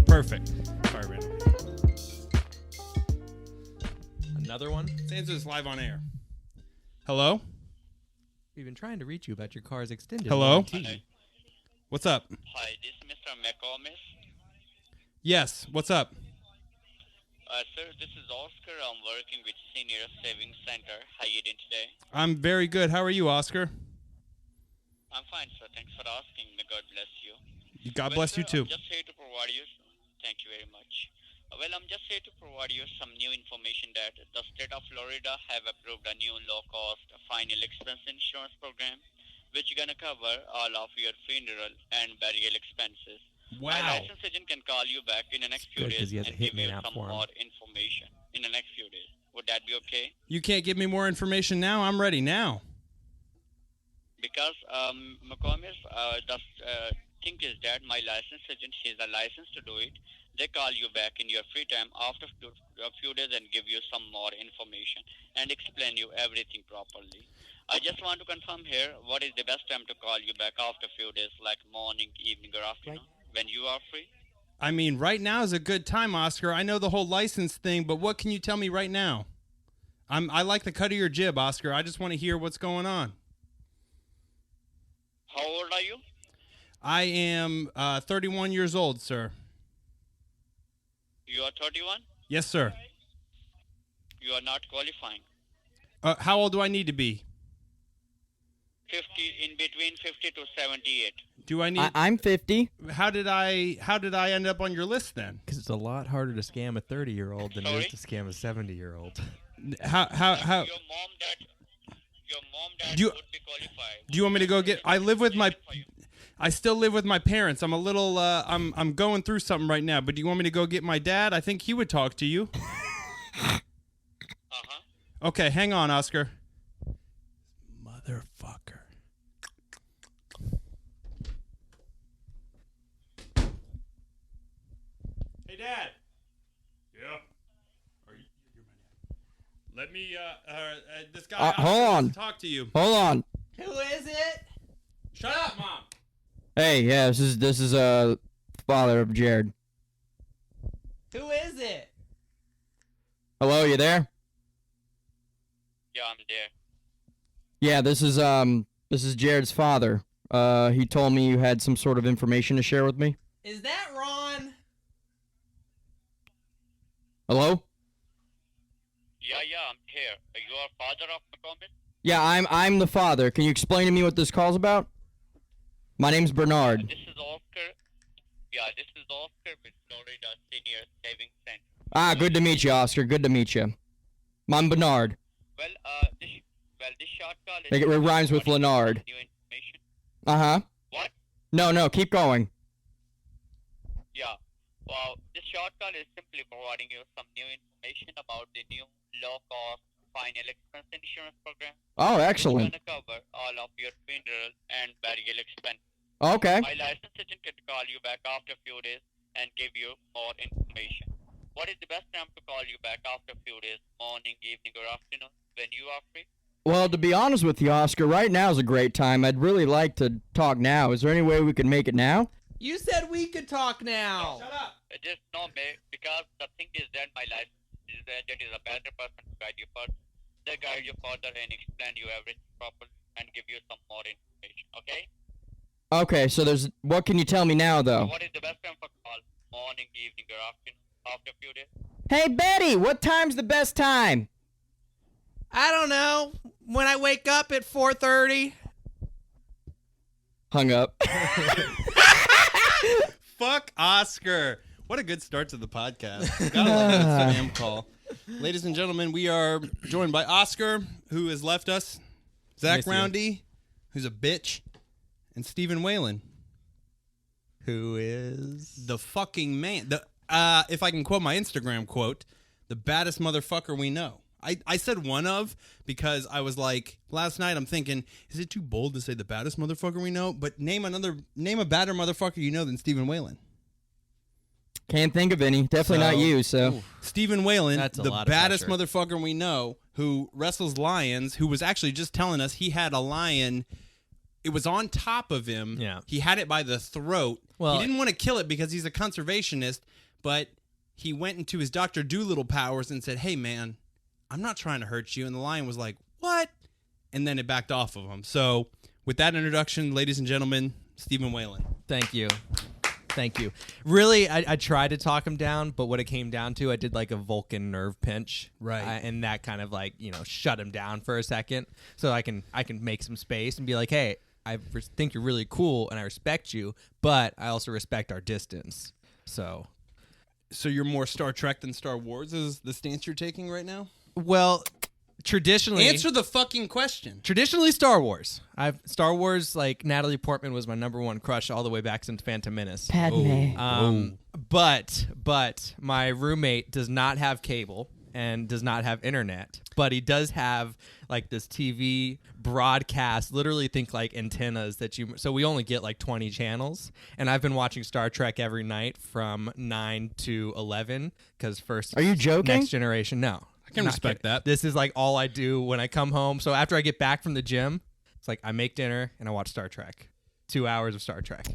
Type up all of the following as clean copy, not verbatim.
Perfect. Sorry, Randall. Another one? Sans is live on air. Hello? We've been trying to reach you about your car's extended Hello? warranty. What's up? Hi, this is Mr. McCormick. Yes, what's up? Sir, this is Oscar. I'm working with Senior Savings Center. How you doing today? I'm very good. How are you, Oscar? I'm fine, sir. Thanks for asking. May God bless you. God bless you, too. I'm just here to provide you. Thank you very much. I'm just here to provide you some new information that the state of Florida have approved a new low-cost final expense insurance program, which is going to cover all of your funeral and burial expenses. Wow. My license agent can call you back in the next few Good, 'cause days he has a and give you hitman out some for him. more information in the next few days. Would that be okay? You can't give me more information now? I'm ready now. Because McCormick, the thing is that my license agent, he's a license to do it. They call you back in your free time after a few days and give you some more information and explain you everything properly. I just want to confirm here, what is the best time to call you back after a few days, like morning, evening, or afternoon, when you are free? I mean, right now is a good time, Oscar. I know the whole license thing, but what can you tell me right now? I like the cut of your jib, Oscar. I just want to hear what's going on. How old are you? I am 31 years old, sir. You are 31? Yes, sir. You are not qualifying. How old do I need to be? 50, in between 50 to 78. Do I need? I'm 50. How did I end up on your list then? Because it's a lot harder to scam a 30-year-old than it Sorry? is to scam a 70-year-old. How? Your mom, dad Do you- would be qualified. Do you want me to go get? I live with my. I still live with my parents. I'm a little. I'm going through something right now. But do you want me to go get my dad? I think he would talk to you. Uh-huh. Okay, hang on, Oscar. Motherfucker. Hey, Dad. Yeah. You're my dad. Let me. This guy. Oscar hold on. wants to talk to you. Hold on. Who is it? Shut up, Mom. Hey, yeah, this is father of Jared. Who is it? Hello, you there? Yeah, I'm there. Yeah, this is Jared's father. He told me you had some sort of information to share with me. Is that Ron? Hello? Yeah, I'm here. You are father of McCormick? Yeah, I'm the father. Can you explain to me what this call's about? My name's Bernard. This is Oscar. Yeah, this is Oscar with Florida Senior Savings Center. Ah, good to meet you, Oscar. Good to meet you. I'm Bernard. Well, this short call is... Like, it rhymes with Leonard. New information. Uh-huh. What? No, keep going. Yeah. Well, this short call is simply providing you some new information about the new low-cost final expense insurance program. Oh, It's excellent. going to cover all of your funeral and burial expenses. Okay. My license agent can call you back after a few days and give you more information. What is the best time to call you back after a few days, morning, evening, or afternoon, when you are free? Well, to be honest with you, Oscar, right now is a great time. I'd really like to talk now. Is there any way we could make it now? You said we could talk now. Shut up. Just no, because the thing is that my license agent is a better person to guide you further. They guide you further and explain you everything properly and give you some more information, okay? Okay, so what can you tell me now, though? What is the best time for call? Morning, evening, or afternoon, after a few days? Hey, Betty, what time's the best time? I don't know. When I wake up at 4:30. Hung up. Fuck Oscar. What a good start to the podcast. Gotta love that spam call. Ladies and gentlemen, we are joined by Oscar, who has left us, Zach Miss you. Roundy, who's a bitch, and Stephen Whalen, Who is... the fucking man. If I can quote my Instagram quote, the baddest motherfucker we know. I said one of because I was like, last night I'm thinking, is it too bold to say the baddest motherfucker we know? But name a badder motherfucker you know than Stephen Whalen. Can't think of any. Definitely not you, so. Stephen Whalen, That's a the lot of baddest pressure. motherfucker we know, who wrestles lions, who was actually just telling us he had a lion. It was on top of him. Yeah. He had it by the throat. Well, he didn't want to kill it because he's a conservationist, but he went into his Dr. Dolittle powers and said, "Hey, man, I'm not trying to hurt you." And the lion was like, "What?" And then it backed off of him. So with that introduction, ladies and gentlemen, Stephen Whalen. Thank you. Thank you. Really, I tried to talk him down, but what it came down to, I did like a Vulcan nerve pinch. Right. And that kind of like, shut him down for a second so I can make some space and be like, hey, I think you're really cool and I respect you, but I also respect our distance. So you're more Star Trek than Star Wars is the stance you're taking right now? well, traditionally Answer the fucking question. Traditionally, Star Wars. Star Wars, like Natalie Portman was my number one crush all the way back since Phantom Menace. Padme. But my roommate does not have cable and does not have internet, but he does have like this TV broadcast. Literally, think like antennas that you. So we only get like 20 channels, and I've been watching Star Trek every night from 9 to 11 because first. Are you joking? Next Generation, no. I can Not respect kidding. that. This is like all I do when I come home. So after I get back from the gym, it's like I make dinner and I watch Star Trek. 2 hours of Star Trek.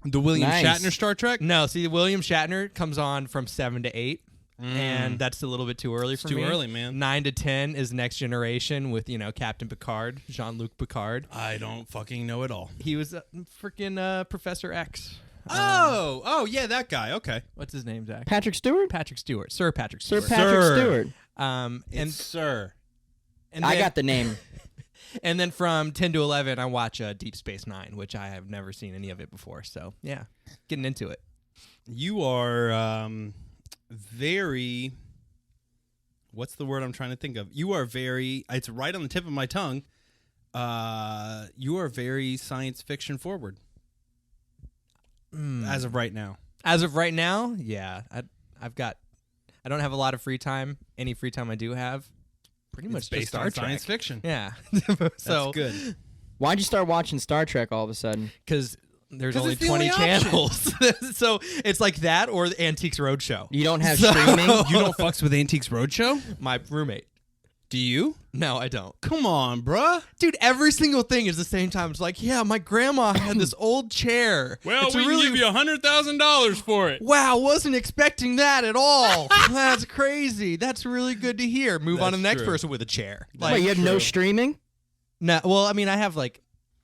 The William Nice. Shatner Star Trek? No, see, William Shatner comes on from 7 to 8, and that's a little bit too early for too me. early, man. 9 to 10 is Next Generation with, Captain Picard, Jean-Luc Picard. I don't fucking know it all. He was freaking Professor X. Yeah, that guy. Okay. What's his name, Zach? Patrick Stewart? Patrick Stewart. Sir Patrick Sir Stewart. Patrick Sir. Stewart. And Sir. and I then- got the name. And then from 10 to 11, I watch Deep Space Nine, which I have never seen any of it before. So, yeah, getting into it. You are very. What's the word I'm trying to think of? You are very. It's right on the tip of my tongue. You are very science fiction forward. As of right now. As of right now, yeah, I don't have a lot of free time. Any free time I do have, pretty much It's just based Star on Trek. science fiction. Yeah, That's so good. Why'd you start watching Star Trek all of a sudden? because there's 'Cause only it's the 20 only option. channels, so it's like that or the Antiques Roadshow. You don't have So- streaming? You don't fucks with Antiques Roadshow? My roommate. Do you? No, I don't. Come on, bruh. Dude, every single thing is the same time. It's like, yeah, my grandma had this old chair. Well, It's we really can give you $100,000 for it. Wow, wasn't expecting that at all. That's crazy. That's really good to hear. Move on to the That's next true. person with a chair. Wait, you have no true. streaming? No, well, I mean, I have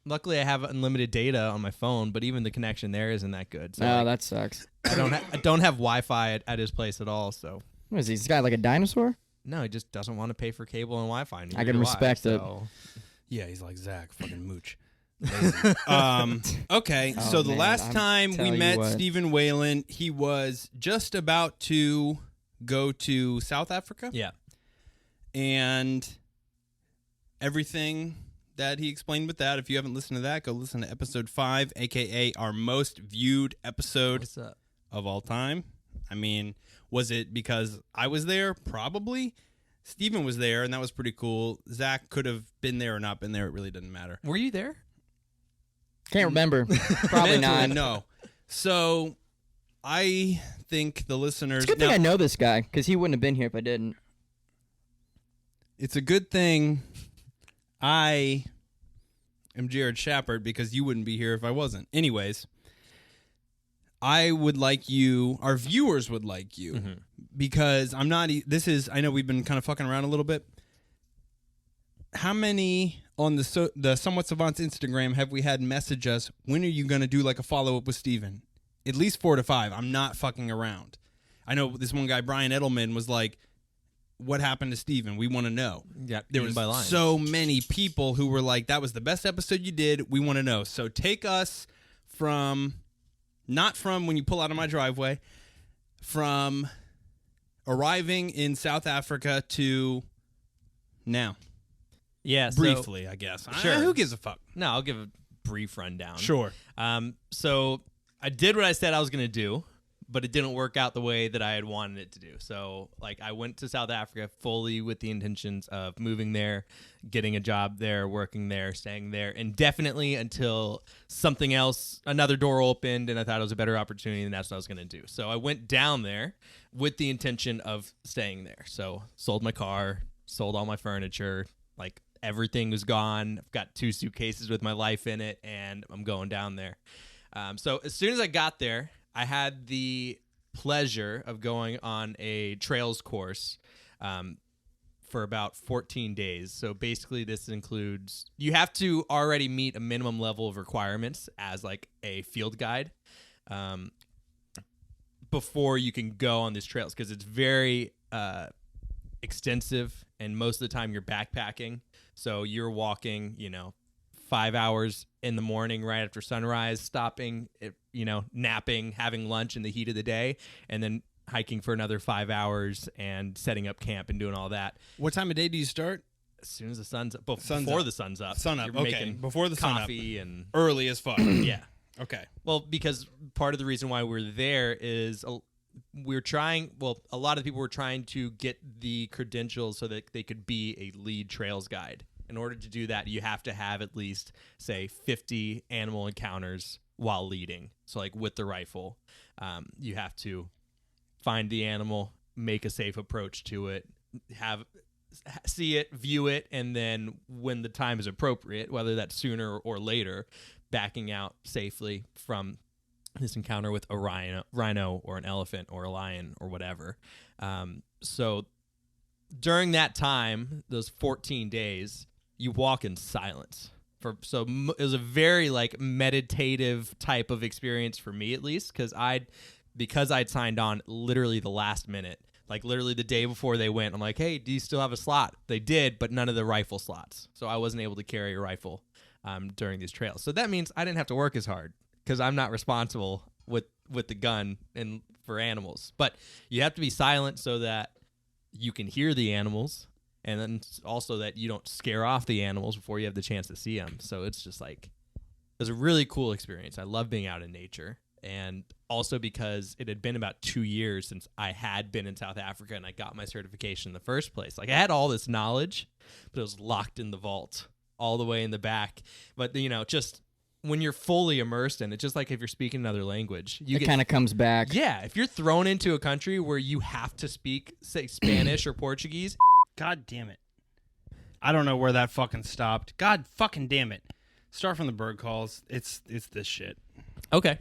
luckily I have unlimited data on my phone, but even the connection there isn't that good. So Oh, like, that sucks. I don't have Wi-Fi at his place at all. So What is he? This guy like a dinosaur? no, he just doesn't want to pay for cable and Wi-Fi. I can respect it. Yeah, he's like Zach, fucking mooch. Okay, Oh, so the man, last I'm time we tell you met what. Stephen Whalen, he was just about to go to South Africa. Yeah. And everything that he explained with that. If you haven't listened to that, go listen to episode 5, a.k.a. our most viewed episode What's up? of all time. I mean, was it because I was there? Probably. Steven was there, and that was pretty cool. Zach could have been there or not been there. It really doesn't matter. Were you there? Can't remember. Probably not. Mentally, no. So I think the listeners... It's a good thing now, I know this guy, because he wouldn't have been here if I didn't. it's a good thing I am Jared Shepard, because you wouldn't be here if I wasn't. Anyways, I would like you, our viewers would like you, because I'm not, I know we've been kind of fucking around a little bit. How many on the Somewhat Savants Instagram have we had message us, when are you going to do like a follow-up with Steven? At least 4 to 5. I'm not fucking around. I know this one guy, Brian Edelman, was like, what happened to Steven? We want to know. Yeah, There was so many people who were like, that was the best episode you did. We want to know. So take us from, not from when you pull out of my driveway, from arriving in South Africa to now. Yeah, so- Briefly, I guess. Sure. Who gives a fuck? No, I'll give a brief rundown. Sure. So I did what I said I was going to do, but it didn't work out the way that I had wanted it to do. So, I went to South Africa fully with the intentions of moving there, getting a job there, working there, staying there, indefinitely until something else, another door opened, and I thought it was a better opportunity, and that's what I was going to do. So I went down there with the intention of staying there. So sold my car, sold all my furniture, everything was gone. I've got 2 suitcases with my life in it, and I'm going down there. So as soon as I got there, I had the pleasure of going on a trails course for about 14 days. So basically this includes, you have to already meet a minimum level of requirements as like a field guide before you can go on these trails, because it's very extensive, and most of the time you're backpacking. So you're walking, 5 hours in the morning right after sunrise, stopping, napping, having lunch in the heat of the day, and then hiking for another 5 hours and setting up camp and doing all that. What time of day do you start? As soon as the sun's up. Before the sun's up. Sun up, You're okay. making Before the sun up. coffee and Early as fuck. yeah. Okay. Well, because part of the reason why we're there is a lot of people were trying to get the credentials so that they could be a lead trails guide. In order to do that, you have to have at least, say, 50 animal encounters while leading. So, like with the rifle, you have to find the animal, make a safe approach to it, see it, view it, and then when the time is appropriate, whether that's sooner or later, backing out safely from this encounter with a rhino or an elephant or a lion or whatever. So during that time, those 14 days, you walk in silence. It was a very like meditative type of experience for me, at least, because I'd signed on literally the last minute, like literally the day before they went. I'm like, hey, do you still have a slot? They did, but none of the rifle slots. So I wasn't able to carry a rifle during these trails. So that means I didn't have to work as hard because I'm not responsible with the gun and for animals. But you have to be silent so that you can hear the animals, and then also that you don't scare off the animals before you have the chance to see them. So it's just like, it was a really cool experience. I love being out in nature. And also because it had been about 2 years since I had been in South Africa and I got my certification in the first place. Like I had all this knowledge, but it was locked in the vault all the way in the back. But, just when you're fully immersed in it, just like if you're speaking another language, It kind of comes back. Yeah, if you're thrown into a country where you have to speak, say, Spanish or Portuguese. God damn it. I don't know where that fucking stopped. God fucking damn it. Start from the bird calls. It's this shit. Okay.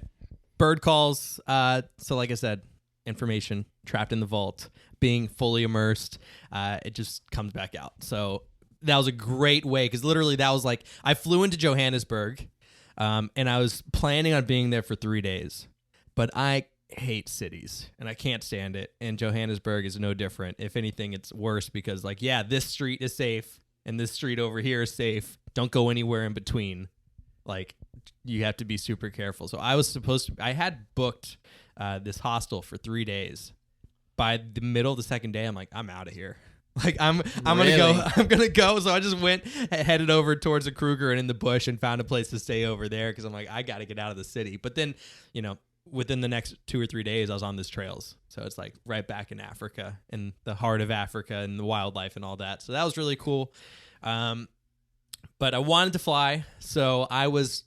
Bird calls. So like I said, information trapped in the vault, being fully immersed. It just comes back out. So that was a great way, because literally that was like, I flew into Johannesburg, and I was planning on being there for 3 days, but I hate cities and I can't stand it. And Johannesburg is no different. If anything, it's worse because like, yeah, this street is safe and this street over here is safe. Don't go anywhere in between. Like, you have to be super careful. So I had booked this hostel for 3 days. By the middle of the second day, I'm like, I'm out of here. Like I'm Really? gonna go. So I just headed over towards the Kruger and in the bush and found a place to stay over there because I'm like, I got to get out of the city. But then, within the next 2 or 3 days, I was on these trails. So it's like right back in Africa, in the heart of Africa and the wildlife and all that. So that was really cool. But I wanted to fly, so I was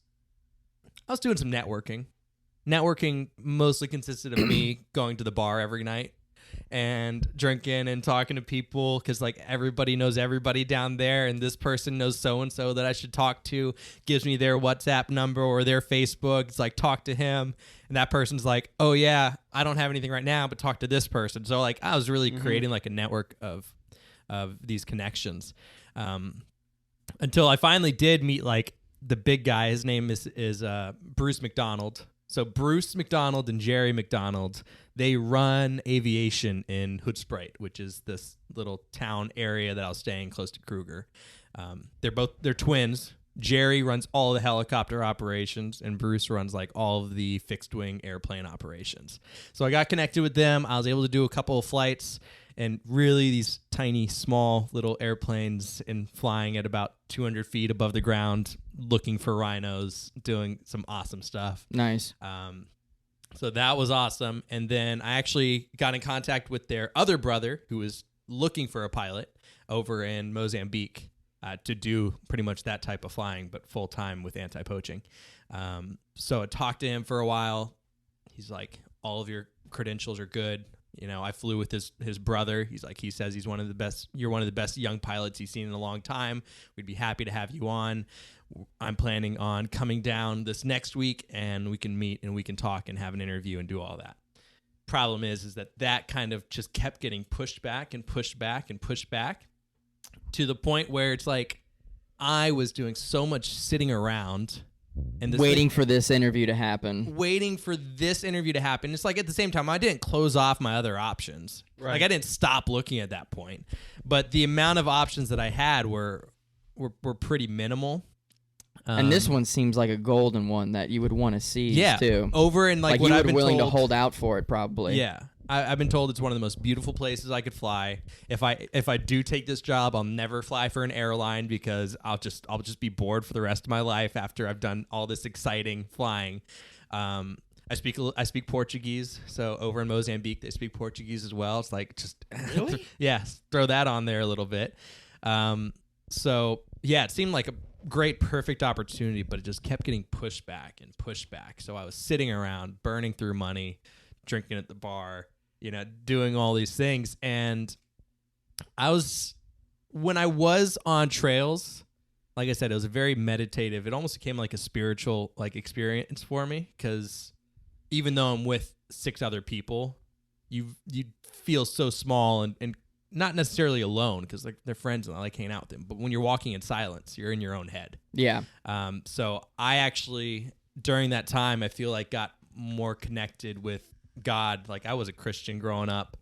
doing some networking. Networking mostly consisted of me going to the bar every night and drinking and talking to people, because like everybody knows everybody down there, and this person knows so-and-so that I should talk to, gives me their WhatsApp number or their Facebook. It's like, talk to him. And that person's like, oh yeah, I don't have anything right now, but talk to this person. So like I was really creating like a network of these connections. Until I finally did meet like the big guy. His name is Bruce McDonald. So Bruce McDonald and Jerry McDonald, they run aviation in Hoedspruit, which is this little town area that I was staying close to Kruger. They're twins. Jerry runs all the helicopter operations, and Bruce runs like all of the fixed wing airplane operations. So I got connected with them. I was able to do a couple of flights, and really these tiny, small little airplanes and flying at about 200 feet above the ground, looking for rhinos, doing some awesome stuff. Nice. So that was awesome. And then I actually got in contact with their other brother, who was looking for a pilot over in Mozambique to do pretty much that type of flying, but full-time with anti-poaching. So I talked to him for a while. He's like, all of your credentials are good. You know, I flew with his brother. He says he's one of the best. You're one of the best young pilots he's seen in a long time. We'd be happy to have you on. I'm planning on coming down this next week, and we can meet and we can talk and have an interview and do all that. Problem is that kind of just kept getting pushed back and pushed back and pushed back to the point where it's like I was doing so much sitting around and Waiting for this interview to happen. It's like at the same time, I didn't close off my other options. Right. Like I didn't stop looking at that point, but the amount of options that I had were pretty minimal. And this one seems like a golden one that you would want to see yeah, too. over in like what you I've would been willing told, to hold out for it probably. Yeah. I've been told it's one of the most beautiful places I could fly. If I do take this job, I'll never fly for an airline because I'll just be bored for the rest of my life after I've done all this exciting flying. I speak Portuguese, so over in Mozambique they speak Portuguese as well. It's like just Really? throw that on there a little bit. So yeah, it seemed like a great, perfect opportunity, but it just kept getting pushed back and pushed back. So I was sitting around, burning through money, drinking at the bar, doing all these things. And when I was on trails, like I said, it was a very meditative. It almost became like a spiritual experience for me because even though I'm with 6 other people, you feel so small and not necessarily alone because they're friends and I like hanging out with them. But when you're walking in silence, you're in your own head. Yeah. So I actually, during that time, I feel like got more connected with God. Like I was a Christian growing up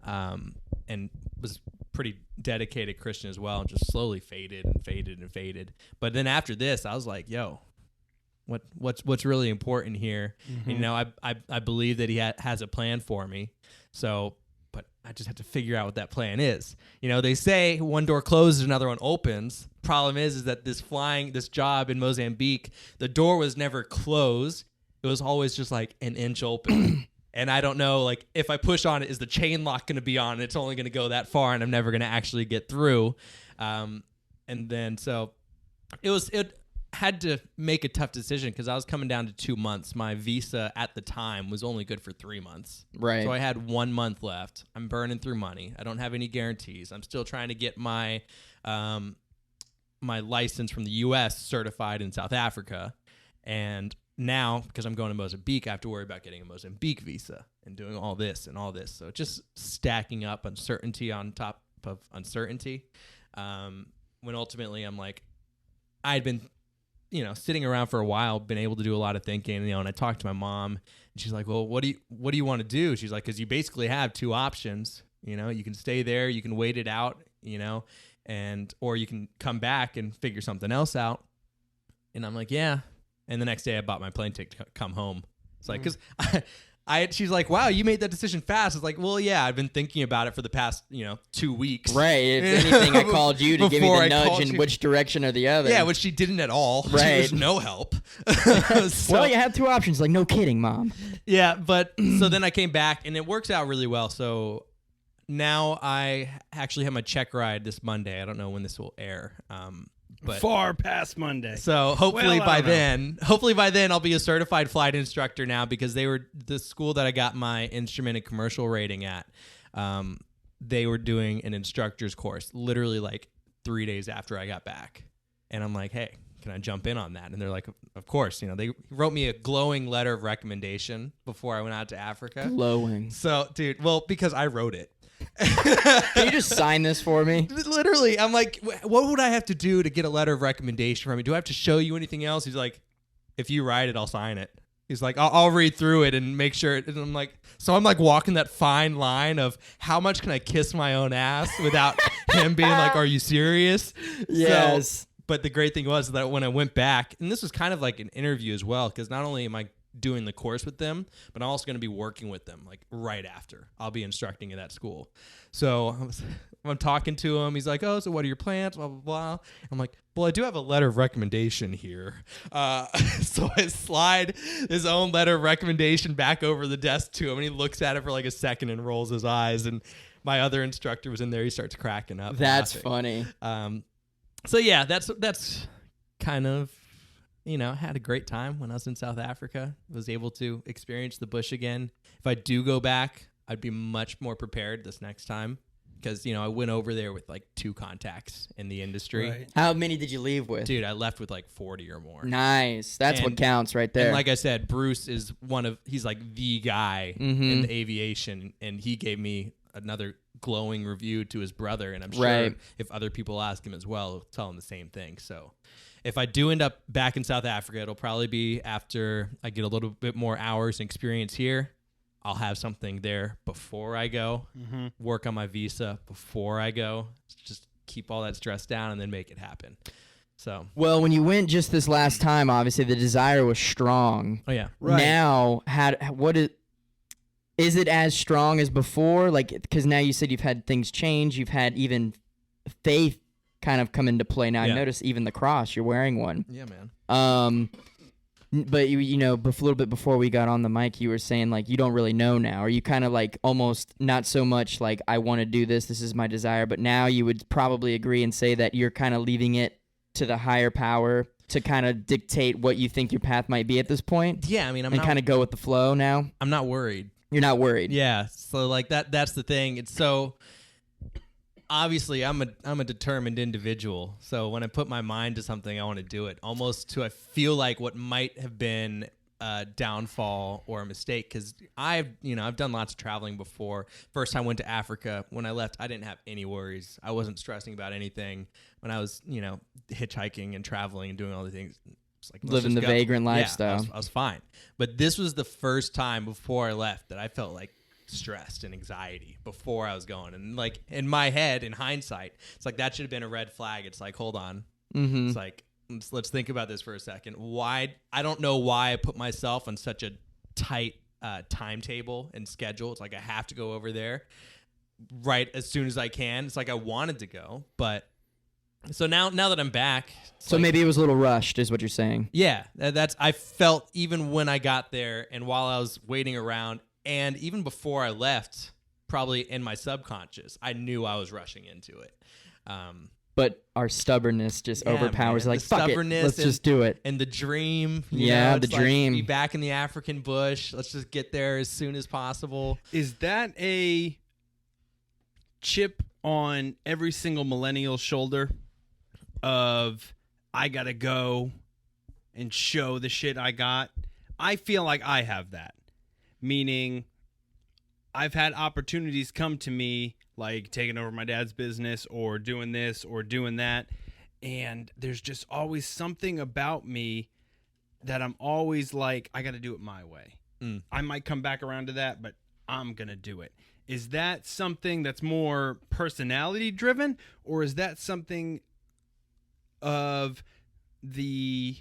and was pretty dedicated Christian as well and just slowly faded and faded and faded. But then after this, I was like, yo, what's really important here? Mm-hmm. I believe that he has a plan for me. So, but I just have to figure out what that plan is. They say one door closes, another one opens. Problem is that this job in Mozambique, the door was never closed. It was always just like an inch open. And I don't know, like if I push on it, is the chain lock going to be on? It's only going to go that far and I'm never going to actually get through. And then, so it had to make a tough decision because I was coming down to 2 months. My visa at the time was only good for 3 months. Right. So I had 1 month left. I'm burning through money. I don't have any guarantees. I'm still trying to get my my license from the U.S. certified in South Africa. And now, because I'm going to Mozambique, I have to worry about getting a Mozambique visa and doing all this and all this. So just stacking up uncertainty on top of uncertainty. When ultimately I'm like, I'd been sitting around for a while, been able to do a lot of thinking, and I talked to my mom and she's like, well, what do you want to do? She's like, cause you basically have 2 options, you can stay there, you can wait it out, or you can come back and figure something else out. And I'm like, yeah. And the next day I bought my plane ticket to come home. It's like, cause she's like, wow, you made that decision fast. It's like, well, yeah, I've been thinking about it for the past, 2 weeks. Right. If anything, I called you to give me the nudge in which direction or the other. Yeah, which she didn't at all. Right. She was no help. Well, you have 2 options. Like, no kidding, Mom. Yeah, but so then I came back and it works out really well. So now I actually have my check ride this Monday. I don't know when this will air. But far past Monday. So hopefully Well, by then I'll be a certified flight instructor now because they were the school that I got my instrument and commercial rating at. They were doing an instructor's course literally like 3 days after I got back. And I'm like, hey, can I jump in on that? And they're like, of course. They wrote me a glowing letter of recommendation before I went out to Africa. Glowing. So, dude, well, because I wrote it. Can you just sign this for me? Literally, I'm like, what would I have to do to get a letter of recommendation from you? Do I have to show you anything else? He's like, if you write it, I'll sign it. He's like, I'll read through it and make sure. And I'm like walking that fine line of how much can I kiss my own ass without him being like, are you serious? Yes. So, but the great thing was that when I went back, and this was kind of like an interview as well, because not only am I doing the course with them, but I'm also going to be working with them like right after. I'll be instructing at that school. So I'm talking to him. He's like, oh, so what are your plans? Blah, blah, blah. I'm like, well, I do have a letter of recommendation here. So I slide his own letter of recommendation back over the desk to him, and he looks at it for like a second and rolls his eyes. And my other instructor was in there. He starts cracking up. That's laughing. funny. So yeah, that's kind of, had a great time when I was in South Africa. Was able to experience the bush again. If I do go back, I'd be much more prepared this next time because, I went over there with like 2 contacts in the industry. Right. How many did you leave with? Dude, I left with like 40 or more. Nice. That's what And- counts right there. And like I said, Bruce is he's like the guy in the aviation, and he gave me another glowing review to his brother, and I'm sure Right. if other people ask him as well, he'll tell him the same thing. So if I do end up back in South Africa, it'll probably be after I get a little bit more hours and experience here. I'll have something there before I go, work on my visa before I go, just keep all that stress down and then make it happen. So, well, when you went just this last time, obviously the desire was strong. oh yeah. Right. Now, is it as strong as before? Like, because now you said you've had things change. You've had even faith kind of come into play. Now, I Yeah. notice even the cross, you're wearing one. Yeah, man. But a little bit before we got on the mic, you were saying like you don't really know now. Are you kind of like almost not so much like I want to do this, this is my desire, but now you would probably agree and say that you're kind of leaving it to the higher power to kind of dictate what you think your path might be at this point, Yeah, I mean, and kind of go with the flow now? I'm not worried. You're not worried. Yeah, so like that's the thing. It's so obviously I'm a determined individual. So when I put my mind to something, I want to do it. Almost to I feel like what might have been a downfall or a mistake, because I've done lots of traveling before. First time I went to Africa. When I left, I didn't have any worries. I wasn't stressing about anything. When I was hitchhiking and traveling and doing all the things. It's like, let's Living just the go. vagrant Yeah, lifestyle. I was fine. But this was the first time before I left that I felt like stressed and anxiety before I was going. And like in my head, in hindsight, it's like that should have been a red flag. It's like, hold on. Mm-hmm. It's like, let's think about this for a second. I don't know why I put myself on such a tight timetable and schedule. It's like I have to go over there right as soon as I can. It's like I wanted to go, but so now that I'm back, So maybe it was a little rushed, is what you're saying. yeah, that's I felt even when I got there and while I was waiting around and even before I left, probably in my subconscious, I knew I was rushing into it. But our stubbornness just Yeah, overpowers. man. Like, The fuck it, stubbornness let's just do it. And the dream. Yeah, it's the like, dream. Be back in the African bush. Let's just get there as soon as possible. Is that a chip on every single millennial's shoulder of I gotta go and show the shit I got? I feel like I have that. Meaning I've had opportunities come to me like taking over my dad's business or doing this or doing that. And there's just always something about me that I'm always like, I got to do it my way. I might come back around to that, but I'm going to do it. Is that something that's more personality driven, or is that something of the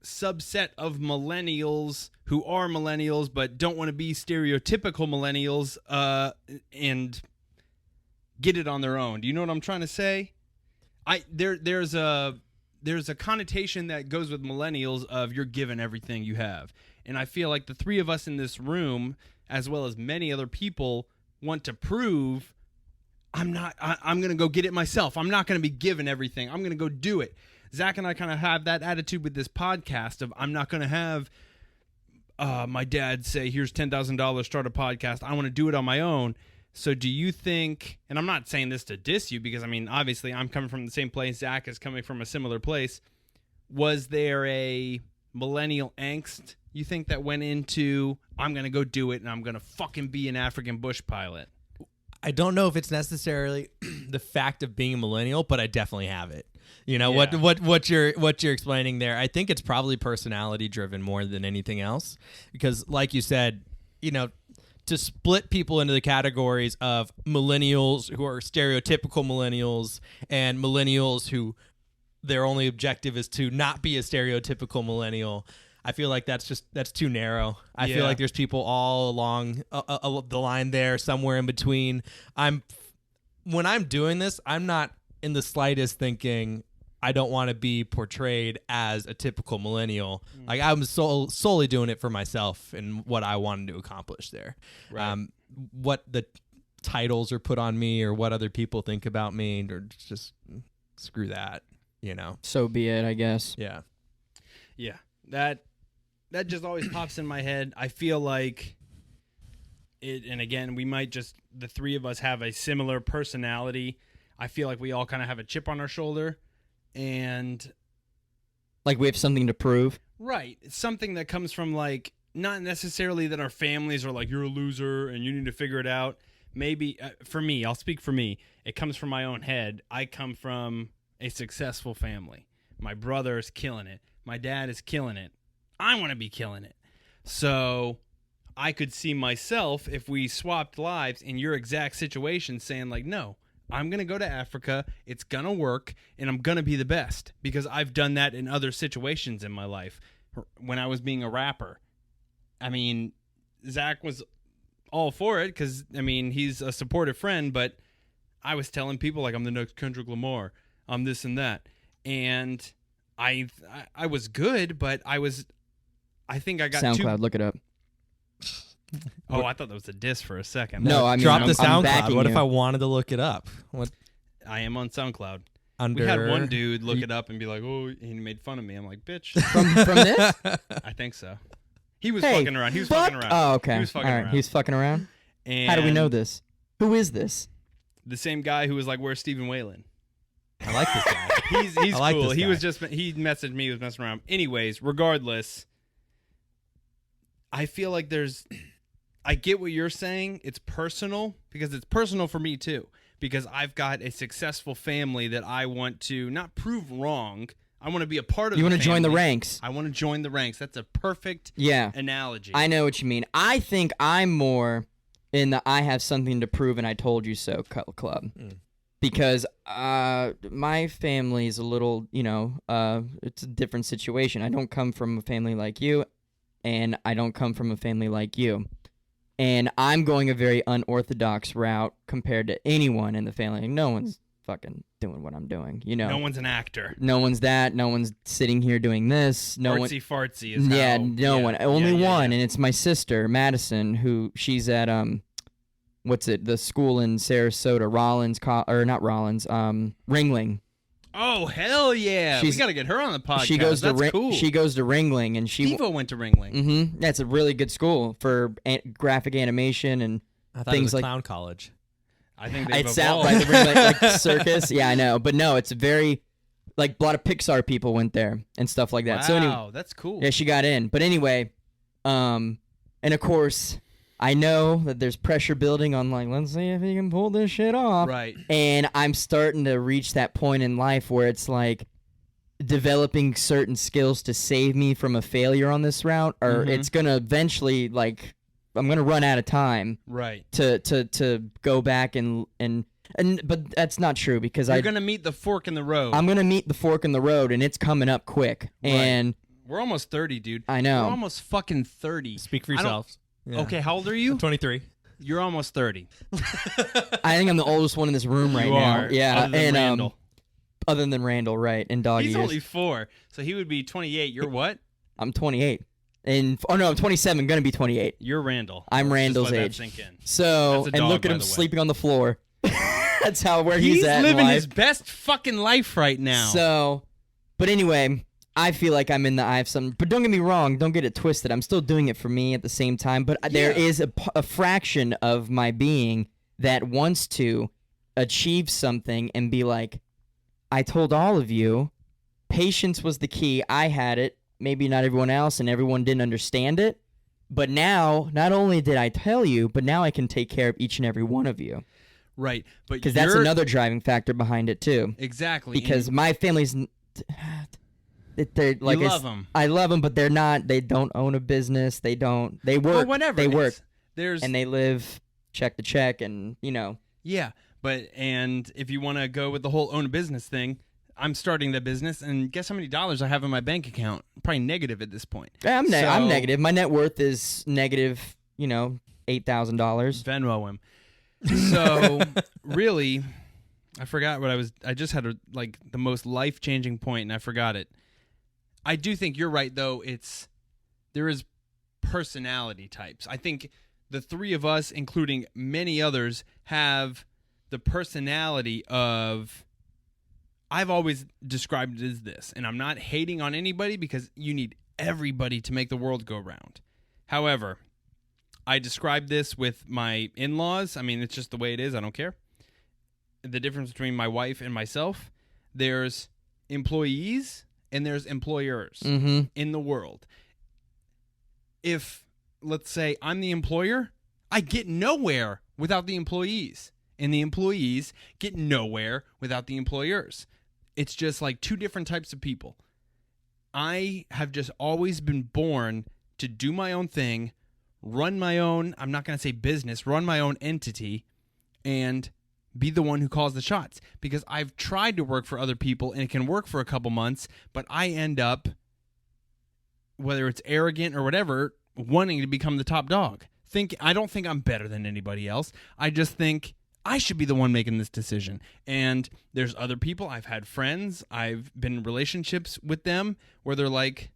subset of millennials who are millennials but don't want to be stereotypical millennials and get it on their own? Do you know what I'm trying to say? There's a connotation that goes with millennials of you're given everything you have. And I feel like the three of us in this room, as well as many other people, want to prove I'm going to go get it myself. I'm not going to be given everything. I'm going to go do it. Zach and I kind of have that attitude with this podcast of I'm not going to have my dad say, here's $10,000, start a podcast. I want to do it on my own. So do you think, and I'm not saying this to diss you because, I mean, obviously I'm coming from the same place. Zach is coming from a similar place. Was there a millennial angst, you think, that went into I'm going to go do it and I'm going to fucking be an African bush pilot? I don't know if it's necessarily the fact of being a millennial, but I definitely have it. You know, Yeah. what you're explaining there, I think it's probably personality driven more than anything else. Because like you said, you know, to split people into the categories of millennials who are stereotypical millennials and millennials who their only objective is to not be a stereotypical millennial, I feel like that's too narrow. I feel Yeah. like there's people all along the line there, somewhere in between. When I'm doing this, I'm not in the slightest thinking I don't want to be portrayed as a typical millennial. Like I'm solely doing it for myself and what I wanted to accomplish there. Right. What the titles are put on me or what other people think about me, or just screw that, you know? So be it, I guess. Yeah. Yeah, that just always pops in my head. I feel like and again, we might just, the three of us have a similar personality. I feel like we all kind of have a chip on our shoulder, and Like we have something to prove. right, it's something that comes from like not necessarily that our families are like, you're a loser and you need to figure it out. Maybe for me, I'll speak for me. It comes from my own head. I come from a successful family. My brother is killing it. My dad is killing it. I want to be killing it. So I could see myself, if we swapped lives, in your exact situation, saying like, no, I'm going to go to Africa. It's going to work, and I'm going to be the best, because I've done that in other situations in my life. When I was being a rapper, I mean, Zach was all for it because, I mean, he's a supportive friend, but I was telling people like, I'm the next Kendrick Lamar. I'm this and that. And I was good, but I think I got SoundCloud, look it up. Oh, I thought that was a diss for a second. No, I mean, drop I'm the SoundCloud. backing What if you. I wanted to look it up? What I am on SoundCloud. under? We had one dude look it up and be like, oh, and he made fun of me. I'm like, bitch. From this? I think so. He was Hey, fucking around. He was fuck- fucking around. Oh, okay. He was fucking All right. around. He was fucking around. And How do we know this? Who is this? The same guy who was like, where's Stephen Whalen? I like this guy. He's I like cool. this He guy. was just, he messaged me, he was messing around. Anyways, regardless, I feel like I get what you're saying. It's personal, because it's personal for me too, because I've got a successful family that I want to not prove wrong. I want to be a part of. You want want to join the ranks? I want to join the ranks. That's a perfect Yeah. analogy. I know what you mean. I think I'm more in the I have something to prove and I told you so club. Because my family is a little, it's a different situation. I don't come from a family like you, and I don't come from a family like you. And I'm going a very unorthodox route compared to anyone in the family. No one's fucking doing what I'm doing, No one's an actor. No one's that. No one's sitting here doing this. No one. Artsy fartsy is Yeah, how, no one. Only yeah, one, yeah. and it's my sister Madison, who she's at the school in Sarasota, Ringling. Oh hell yeah! We She's- got to get her on the podcast. She goes That's to cool. She goes to Ringling, and she. Devo went to Ringling. Mm-hmm. That's a really good school for graphic animation and I thought things it was a like. clown college. I think they've It's out evolved. by the Ringling like circus. Yeah, I know, but no, it's very like a lot of Pixar people went there and stuff like that. Wow, So anyway, that's cool. yeah, she got in. But anyway, and of course, I know that there's pressure building on like, let's see if he can pull this shit off. Right. And I'm starting to reach that point in life where it's like developing certain skills to save me from a failure on this route, or it's gonna eventually like I'm gonna run out of time Right. to go back and but that's not true because You're gonna meet the fork in the road. I'm gonna meet the fork in the road and it's coming up quick. Right. And We're almost 30, dude. I know. We're almost fucking 30. Speak for I don't- yourselves. Yeah. Okay, how old are you? 23. You're almost 30. I think I'm the oldest one in this room right You now. are, Yeah, other than and Randall. other than Randall, right? And dog He's years. only 4, so he would be 28. You're what? I'm 28. And I'm 27. Gonna be 28. You're Randall. I'm Let's Randall's just let age. That sink in. So That's a and dog, look at by him the way. sleeping on the floor. That's where he's at in living life. his best fucking life right now. So, but anyway, I feel like I'm in the eye of something. But don't get me wrong. Don't get it twisted. I'm still doing it for me at the same time. But there is a fraction of my being that wants to achieve something and be like, I told all of you, patience was the key. I had it. Maybe not everyone else, and everyone didn't understand it. But now, not only did I tell you, but now I can take care of each and every one of you. right, but Because that's you're- another driving factor behind it, too. exactly Because and my family's they're like you love them. I love them, but they're not. They don't own a business. They work. Or whatever. They it work is. There's and they live check to check, and yeah, and if you want to go with the whole own a business thing, I'm starting the business, and guess how many dollars I have in my bank account? Probably negative at this point. I'm So- negative. My net worth is negative. $8,000. Venmo him. So really, I forgot what I just had the most life changing point, and I forgot it. I do think you're right, though. There is personality types. I think the three of us, including many others, have the personality of. I've always described it as this, and I'm not hating on anybody because you need everybody to make the world go round. However, I describe this with my in-laws. I mean, it's just the way it is. I don't care. The difference between my wife and myself, there's employees and there's employers in the world. If, let's say, I'm the employer, I get nowhere without the employees. And the employees get nowhere without the employers. It's just like two different types of people. I have just always been born to do my own thing, run my own, I'm not going to say business, run my own entity, and be the one who calls the shots. Because I've tried to work for other people, and it can work for a couple months, but I end up, whether it's arrogant or whatever, wanting to become the top dog. I don't think I'm better than anybody else. I just think I should be the one making this decision. And there's other people. I've had friends. I've been in relationships with them where they're like,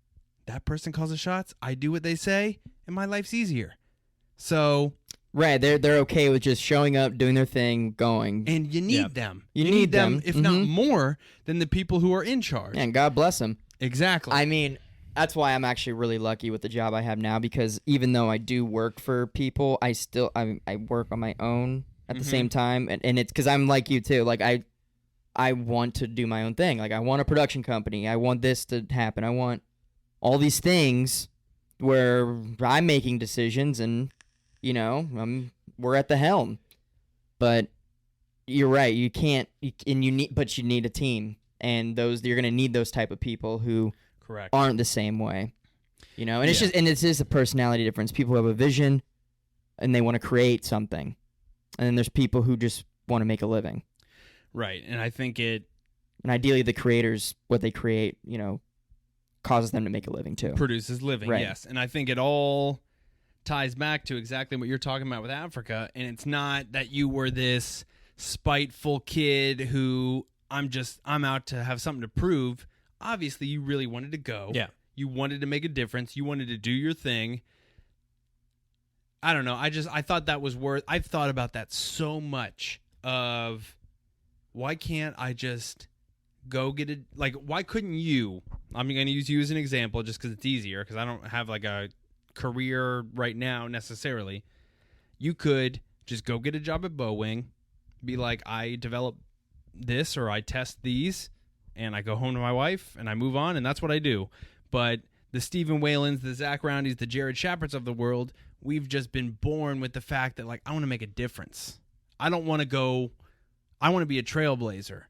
that person calls the shots. I do what they say, and my life's easier. So Right, they're okay with just showing up, doing their thing, going. And you need them. You need them, if not more, than the people who are in charge. And God bless them. Exactly. I mean, that's why I'm actually really lucky with the job I have now, because even though I do work for people, I work on my own at the same time, and it's because I'm like you too. Like I want to do my own thing. Like I want a production company. I want this to happen. I want all these things where I'm making decisions, and we're at the helm. But you're right. You can't, but you need a team, and you're gonna need those type of people who correct aren't the same way. And it's just a personality difference. People have a vision, and they want to create something, and then there's people who just want to make a living. Right, and I think and ideally the creators, what they create, causes them to make a living too. Produces living, right. Yes. And I think it all ties back to exactly what you're talking about with Africa, and it's not that you were this spiteful kid who I'm out to have something to prove. Obviously, you really wanted to go. Yeah. You wanted to make a difference. You wanted to do your thing. I don't know. I thought that was I've thought about that so much of why can't I just go get it? Like, why couldn't you? I'm going to use you as an example just because it's easier, because I don't have like a career right now necessarily. You could just go get a job at Boeing, be like, I develop this or I test these, and I go home to my wife and I move on, and that's what I do. But the Stephen Whalens, the Zach Roundys, the Jared Shepherds of the world, we've just been born with the fact that, like, I want to make a difference. I want to be a trailblazer.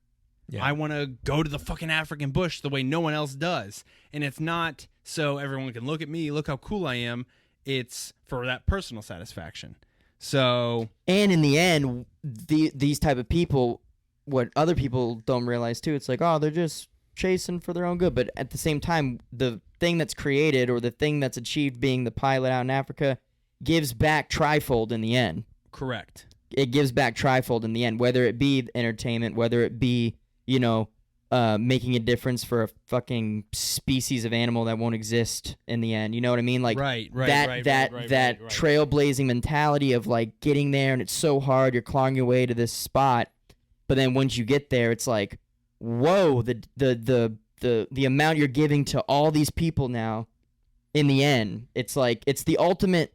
Yeah. I want to go to the fucking African bush the way no one else does. And it's not so everyone can look at me, look how cool I am. It's for that personal satisfaction. So, and in the end, these type of people, what other people don't realize too, it's like, oh, they're just chasing for their own good. But at the same time, the thing that's created or the thing that's achieved, being the pilot out in Africa, gives back trifold in the end. Correct. It gives back trifold in the end, whether it be entertainment, whether it be, making a difference for a fucking species of animal that won't exist in the end. You know what I mean? Like that trailblazing mentality of like getting there, and it's so hard, you're clawing your way to this spot, but then once you get there, it's like, whoa, the amount you're giving to all these people now. In the end, it's like it's the ultimate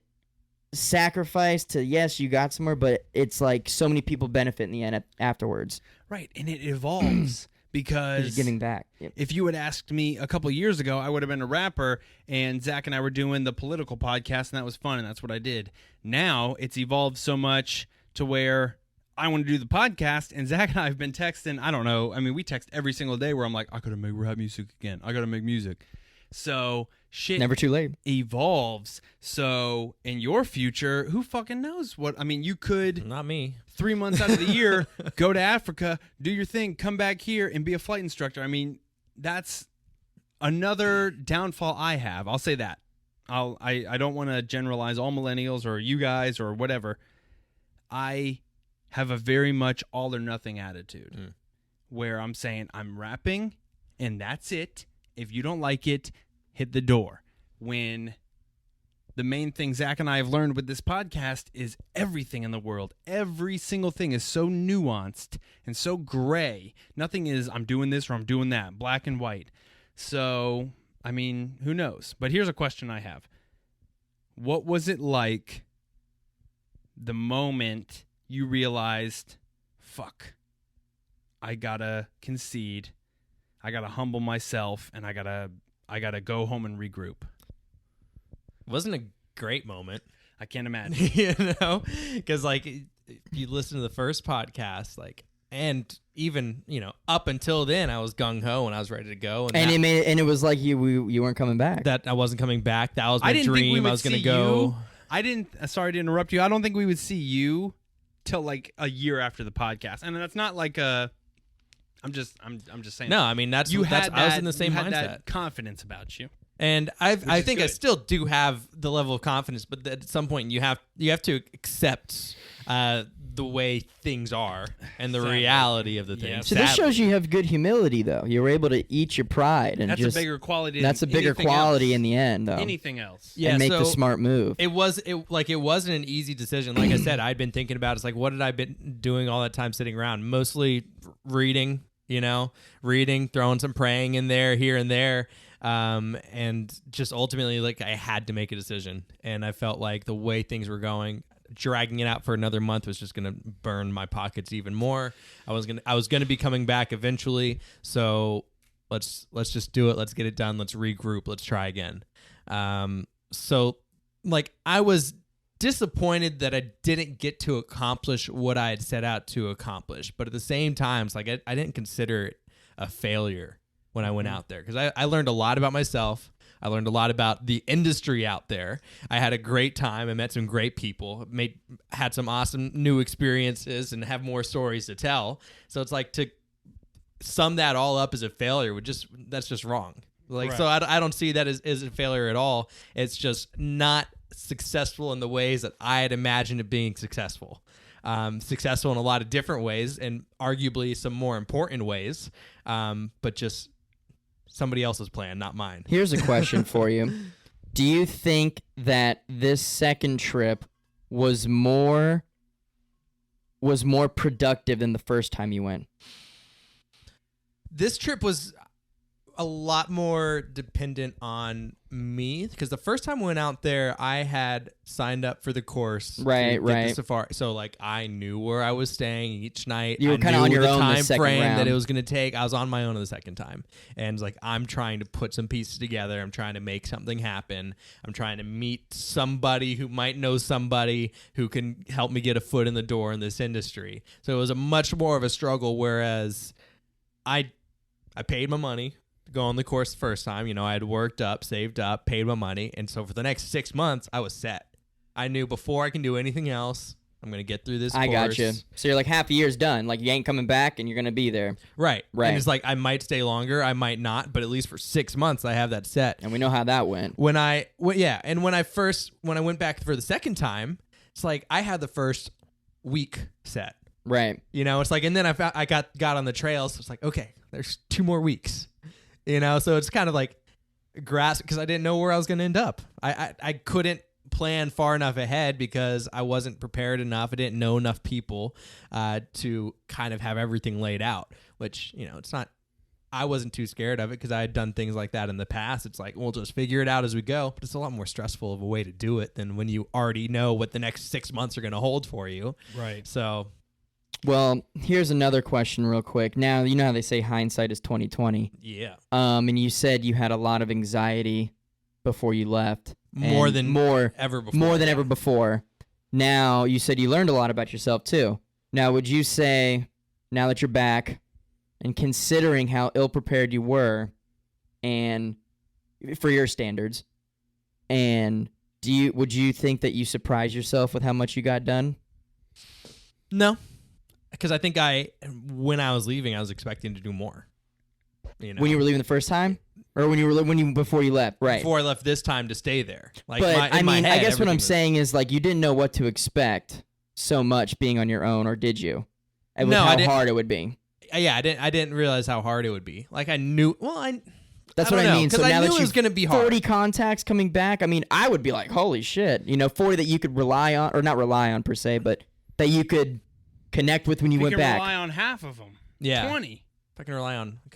sacrifice to, yes, you got somewhere, but it's like so many people benefit in the end afterwards. Right, and it evolves because you're giving back. Yep. If you had asked me a couple years ago, I would have been a rapper, and Zach and I were doing the political podcast, and that was fun, and that's what I did. Now it's evolved so much to where I want to do the podcast, and Zach and I have been texting. I don't know. I mean, we text every single day where I'm like, I gotta make rap music again. I gotta make music. So shit never too late evolves. So in your future, who fucking knows what? I mean, you could not me 3 months out of the year go to Africa, do your thing, come back here and be a flight instructor. I mean, that's another downfall I have. I'll say that. I don't want to generalize all millennials or you guys or whatever. I have a very much all or nothing attitude where I'm saying I'm rapping and that's it. If you don't like it, hit the door. When the main thing Zach and I have learned with this podcast is everything in the world, every single thing is so nuanced and so gray. Nothing is I'm doing this or I'm doing that, black and white. So, I mean, who knows? But here's a question I have. What was it like the moment you realized, fuck, I gotta concede, I gotta humble myself, and I gotta go home and regroup? Wasn't a great moment. I can't imagine. You know, because like if you listen to the first podcast, like, and even up until then, I was gung ho and I was ready to go, and it was like you weren't coming back. that I wasn't coming back. That was my I didn't think we dream. would I was gonna see go. you. I didn't. Sorry to interrupt you. I don't think we would see you till like a year after the podcast, and that's not like a. I'm just saying. No, I mean I was in the same you had mindset. that confidence about you. And I is think I good. still do have the level of confidence, but at some point you have to accept the way things are and the Sadly. reality of the things. Yeah. So this shows you have good humility, though. You were able to eat your pride, and That's just a bigger quality. that's a than bigger anything quality else. in the end, though. Anything else? Yeah, and make the so smart move. It wasn't an easy decision. Like I said, I'd been thinking about it. It's like, what had I been doing all that time sitting around? Mostly reading, throwing some praying in there, here and there. And just ultimately, like, I had to make a decision. And I felt like the way things were going, dragging it out for another month was just going to burn my pockets even more. I was going to be coming back eventually. So let's just do it. Let's get it done. Let's regroup. Let's try again. So like I was disappointed that I didn't get to accomplish what I had set out to accomplish. But at the same time, it's like I didn't consider it a failure when I went out there, because I learned a lot about myself. I learned a lot about the industry out there. I had a great time. I met some great people, had some awesome new experiences, and have more stories to tell. So it's like, to sum that all up as a failure that's just wrong. Like, Right. so I don't see that as a failure at all. It's just not successful in the ways that I had imagined it being successful. Successful in a lot of different ways, and arguably some more important ways, but just somebody else's plan, not mine. Here's a question for you. Do you think that this second trip was more productive than the first time you went? This trip was a lot more dependent on me, because the first time we went out there, I had signed up for the course. to Right, get right. The safari. So like I knew where I was staying each night. You were I kinda knew on your the own the time second frame that round. it was going to take. I was on my own the second time, and like I'm trying to put some pieces together. I'm trying to make something happen. I'm trying to meet somebody who might know somebody who can help me get a foot in the door in this industry. So it was a much more of a struggle. Whereas I paid my money to go on the course the first time. I had worked up, saved up, paid my money. And so for the next 6 months, I was set. I knew before I can do anything else, I'm going to get through this I course. got you. So you're like, half a year's done. Like, you ain't coming back, and you're going to be there. Right. Right. And it's like, I might stay longer, I might not, but at least for 6 months, I have that set. And we know how that went. When I went back for the second time, it's like I had the first week set. Right. It's like, and then I got on the trails. So it's like, okay, there's 2 more weeks. So it's kind of like grass, because I didn't know where I was going to end up. I couldn't plan far enough ahead because I wasn't prepared enough. I didn't know enough people to kind of have everything laid out, which, it's not, I wasn't too scared of it because I had done things like that in the past. It's like, we'll just figure it out as we go. But it's a lot more stressful of a way to do it than when you already know what the next 6 months are going to hold for you. Right. So Well, here's another question real quick. Now, you know how they say hindsight is 20/20. yeah, And you said you had a lot of anxiety before you left. more and than ever before. More than ever before. Now, you said you learned a lot about yourself too. Now, would you say, now that you're back, and considering how ill-prepared you were, and for your standards, and would you think that you surprised yourself with how much you got done? No, because I think when I was leaving, I was expecting to do more. When you were leaving the first time, or before you left, right? Before I left this time to stay there. Like, But in my head, I guess what everything I'm was- saying is, like, you didn't know what to expect so much being on your own, or did you? And with No, I how didn't. hard it would be. Yeah, I didn't realize how hard it would be. Like, I knew. Well, That's I what don't I know, mean. So 'cause I now knew that it was you've gonna be hard. 40 contacts coming back, I mean, I would be like, holy shit. 40 that you could rely on, or not rely on per se, but that you could connect with when you We went can back. rely on half of them. Yeah. 20. If I can rely on a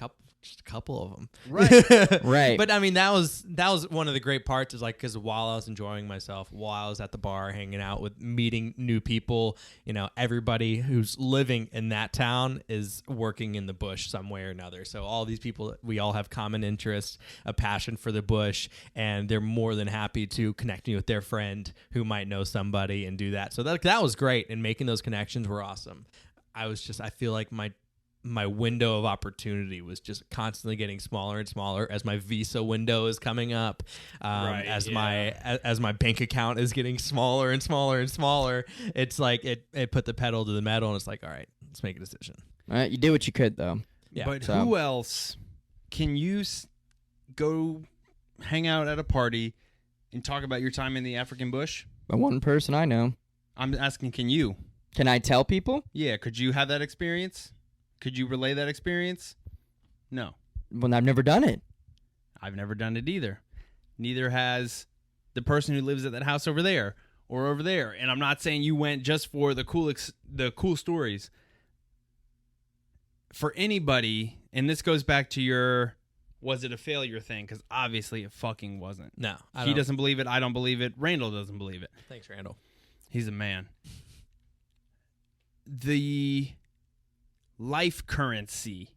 just a couple of them. Right. Right. But I mean, that was one of the great parts, is like, because while I was enjoying myself, while I was at the bar hanging out with meeting new people, everybody who's living in that town is working in the bush some way or another. So all these people, we all have common interests, a passion for the bush, and they're more than happy to connect me with their friend who might know somebody and do that. So that was great, and making those connections were awesome. I feel like my window of opportunity was just constantly getting smaller and smaller as my visa window is coming up, as my bank account is getting smaller and smaller and smaller. It's like it put the pedal to the metal, and it's like, all right, let's make a decision. All right, you did what you could, though. Yeah. But So- who else can you go hang out at a party and talk about your time in the African bush? But one person I know. I'm asking, can you? Can I tell people? Yeah, could you have that experience? Could you relay that experience? No. Well, I've never done it. I've never done it either. Neither has the person who lives at that house over there or over there. And I'm not saying you went just for the cool stories. For anybody, and this goes back to your was it a failure thing, because obviously it fucking wasn't. No, He doesn't believe it. I don't believe it. Randall doesn't believe it. Thanks, Randall. He's a man. The life currency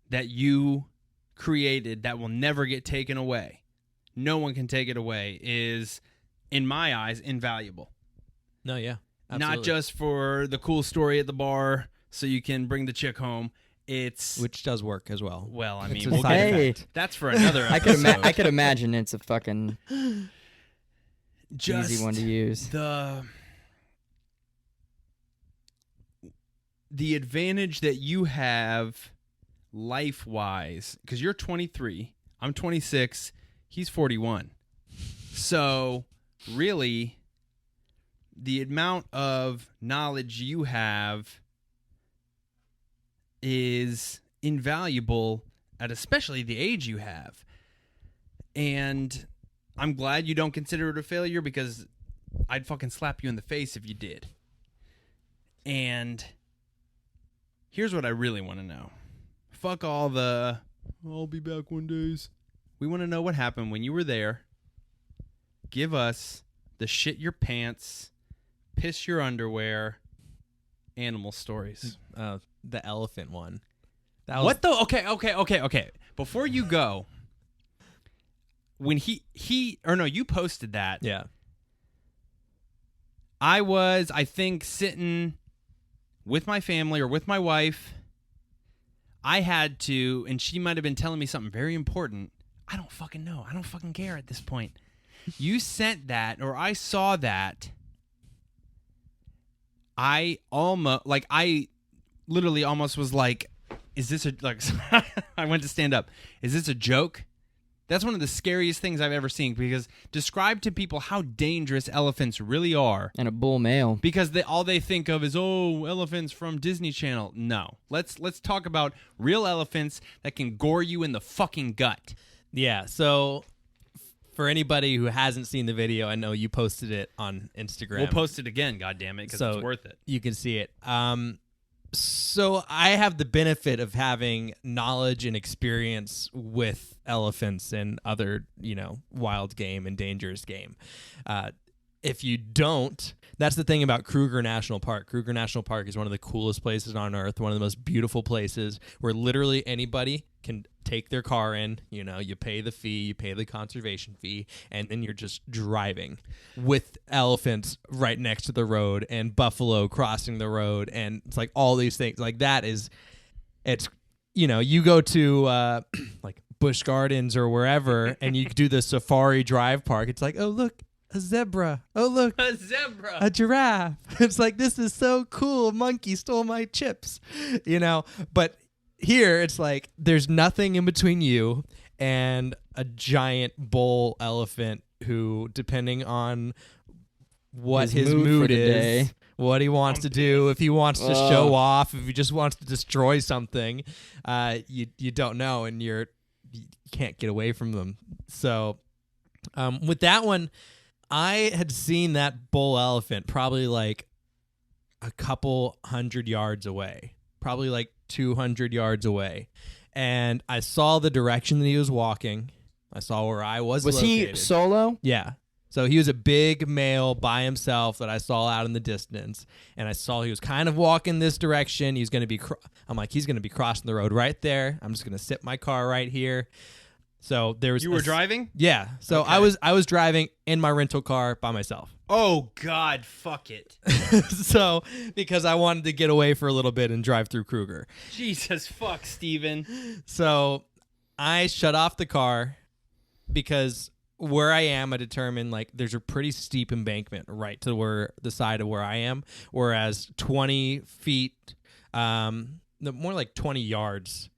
that you created that will never get taken away, no one can take it away, is, in my eyes, invaluable. No, yeah, absolutely. Not just for the cool story at the bar so you can bring the chick home. It's, which does work as well. well, I It's mean, a we'll side get Hey. that. That's for another I episode. could imagine it's a fucking Just easy one to use. the advantage that you have life-wise, because you're 23, I'm 26, he's 41. So, really, the amount of knowledge you have is invaluable at especially the age you have. And I'm glad you don't consider it a failure, because I'd fucking slap you in the face if you did. And here's what I really want to know. Fuck all the I'll be back one days. We want to know what happened when you were there. Give us the shit your pants, piss your underwear, animal stories. The elephant one. That was, What the? Okay. Before you go, when you posted that. Yeah. I think, sitting with my family or with my wife. I had to, and she might have been telling me something very important. I don't fucking know. I don't fucking care at this point. You sent that, or I saw that. I literally almost was like, is this I went to stand up. Is this a joke? That's one of the scariest things I've ever seen, because describe to people how dangerous elephants really are. And a bull male. Because all they think of is, oh, elephants from Disney Channel. No. Let's talk about real elephants that can gore you in the fucking gut. Yeah. So for anybody who hasn't seen the video, I know you posted it on Instagram. We'll post it again, goddammit, because it's worth it. You can see it. So I have the benefit of having knowledge and experience with elephants and other, wild game and dangerous game. If you don't, that's the thing about Kruger National Park. Kruger National Park is one of the coolest places on earth, one of the most beautiful places where literally anybody can take their car in, you pay the fee, you pay the conservation fee, and then you're just driving with elephants right next to the road and buffalo crossing the road, and it's like all these things. Like you go to like Busch Gardens or wherever and you do the safari drive park, it's like, oh look, a zebra. Oh look, A zebra. a giraffe. It's like, this is so cool. A monkey stole my chips, but here it's like there's nothing in between you and a giant bull elephant who, depending on what his mood for mood the is, day. what he wants to do, if he wants to show off, if he just wants to destroy something, you don't know, and you can't get away from them. So with that one, I had seen that bull elephant probably like a couple 100 yards away, probably like 200 yards away. and I saw the direction that he was walking. I saw where I was located. he solo? Yeah. So he was a big male by himself that I saw out in the distance, and I saw he was kind of walking this direction. He's going to be I'm like, he's going to be crossing the road right there. I'm just going to sit my car right here. So there was You were driving? Yeah. So Okay. I was driving in my rental car by myself. Oh God, fuck it. So because I wanted to get away for a little bit and drive through Kruger. Jesus fuck, Steven. So I shut off the car because where I am, I determined like there's a pretty steep embankment right to where the side of where I am, whereas 20 feet, more like 20 yards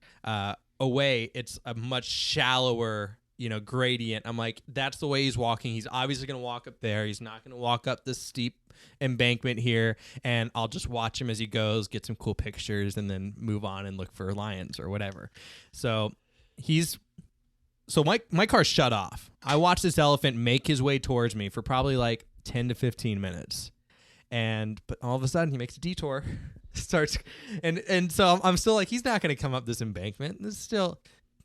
away, it's a much shallower, gradient. I'm like, that's the way he's walking. He's obviously going to walk up there. He's not going to walk up this steep embankment here, and I'll just watch him as he goes, get some cool pictures, and then move on and look for lions or whatever. So my car shut off. I watched this elephant make his way towards me for probably like 10 to 15 minutes. But all of a sudden he makes a detour, starts and so I'm still like, he's not going to come up this embankment.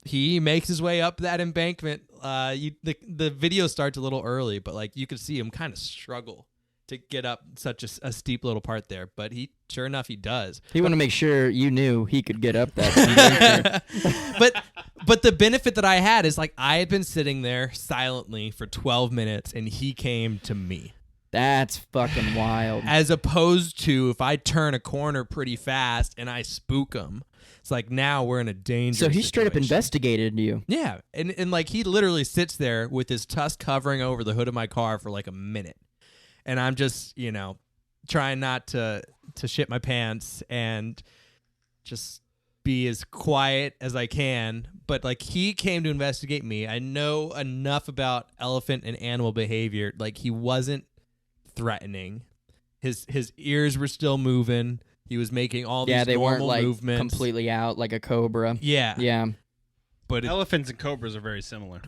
He makes his way up that embankment. The video starts a little early, but like you could see him kind of struggle to get up such a steep little part there, but sure enough he does. He wanted to make sure you knew he could get up that. But the benefit that I had is like I had been sitting there silently for 12 minutes and he came to me. That's fucking wild. As opposed to if I turn a corner pretty fast and I spook him, it's like now we're in a dangerous So he straight up situation. investigated you. Yeah, and like he literally sits there with his tusk covering over the hood of my car for like a minute. And I'm just, trying not to shit my pants and just be as quiet as I can. But like he came to investigate me. I know enough about elephant and animal behavior. Like he wasn't threatening. His ears were still moving. He was making all these they weren't normal like movements. completely out like a cobra. Yeah. Yeah. But Elephants and cobras are very similar.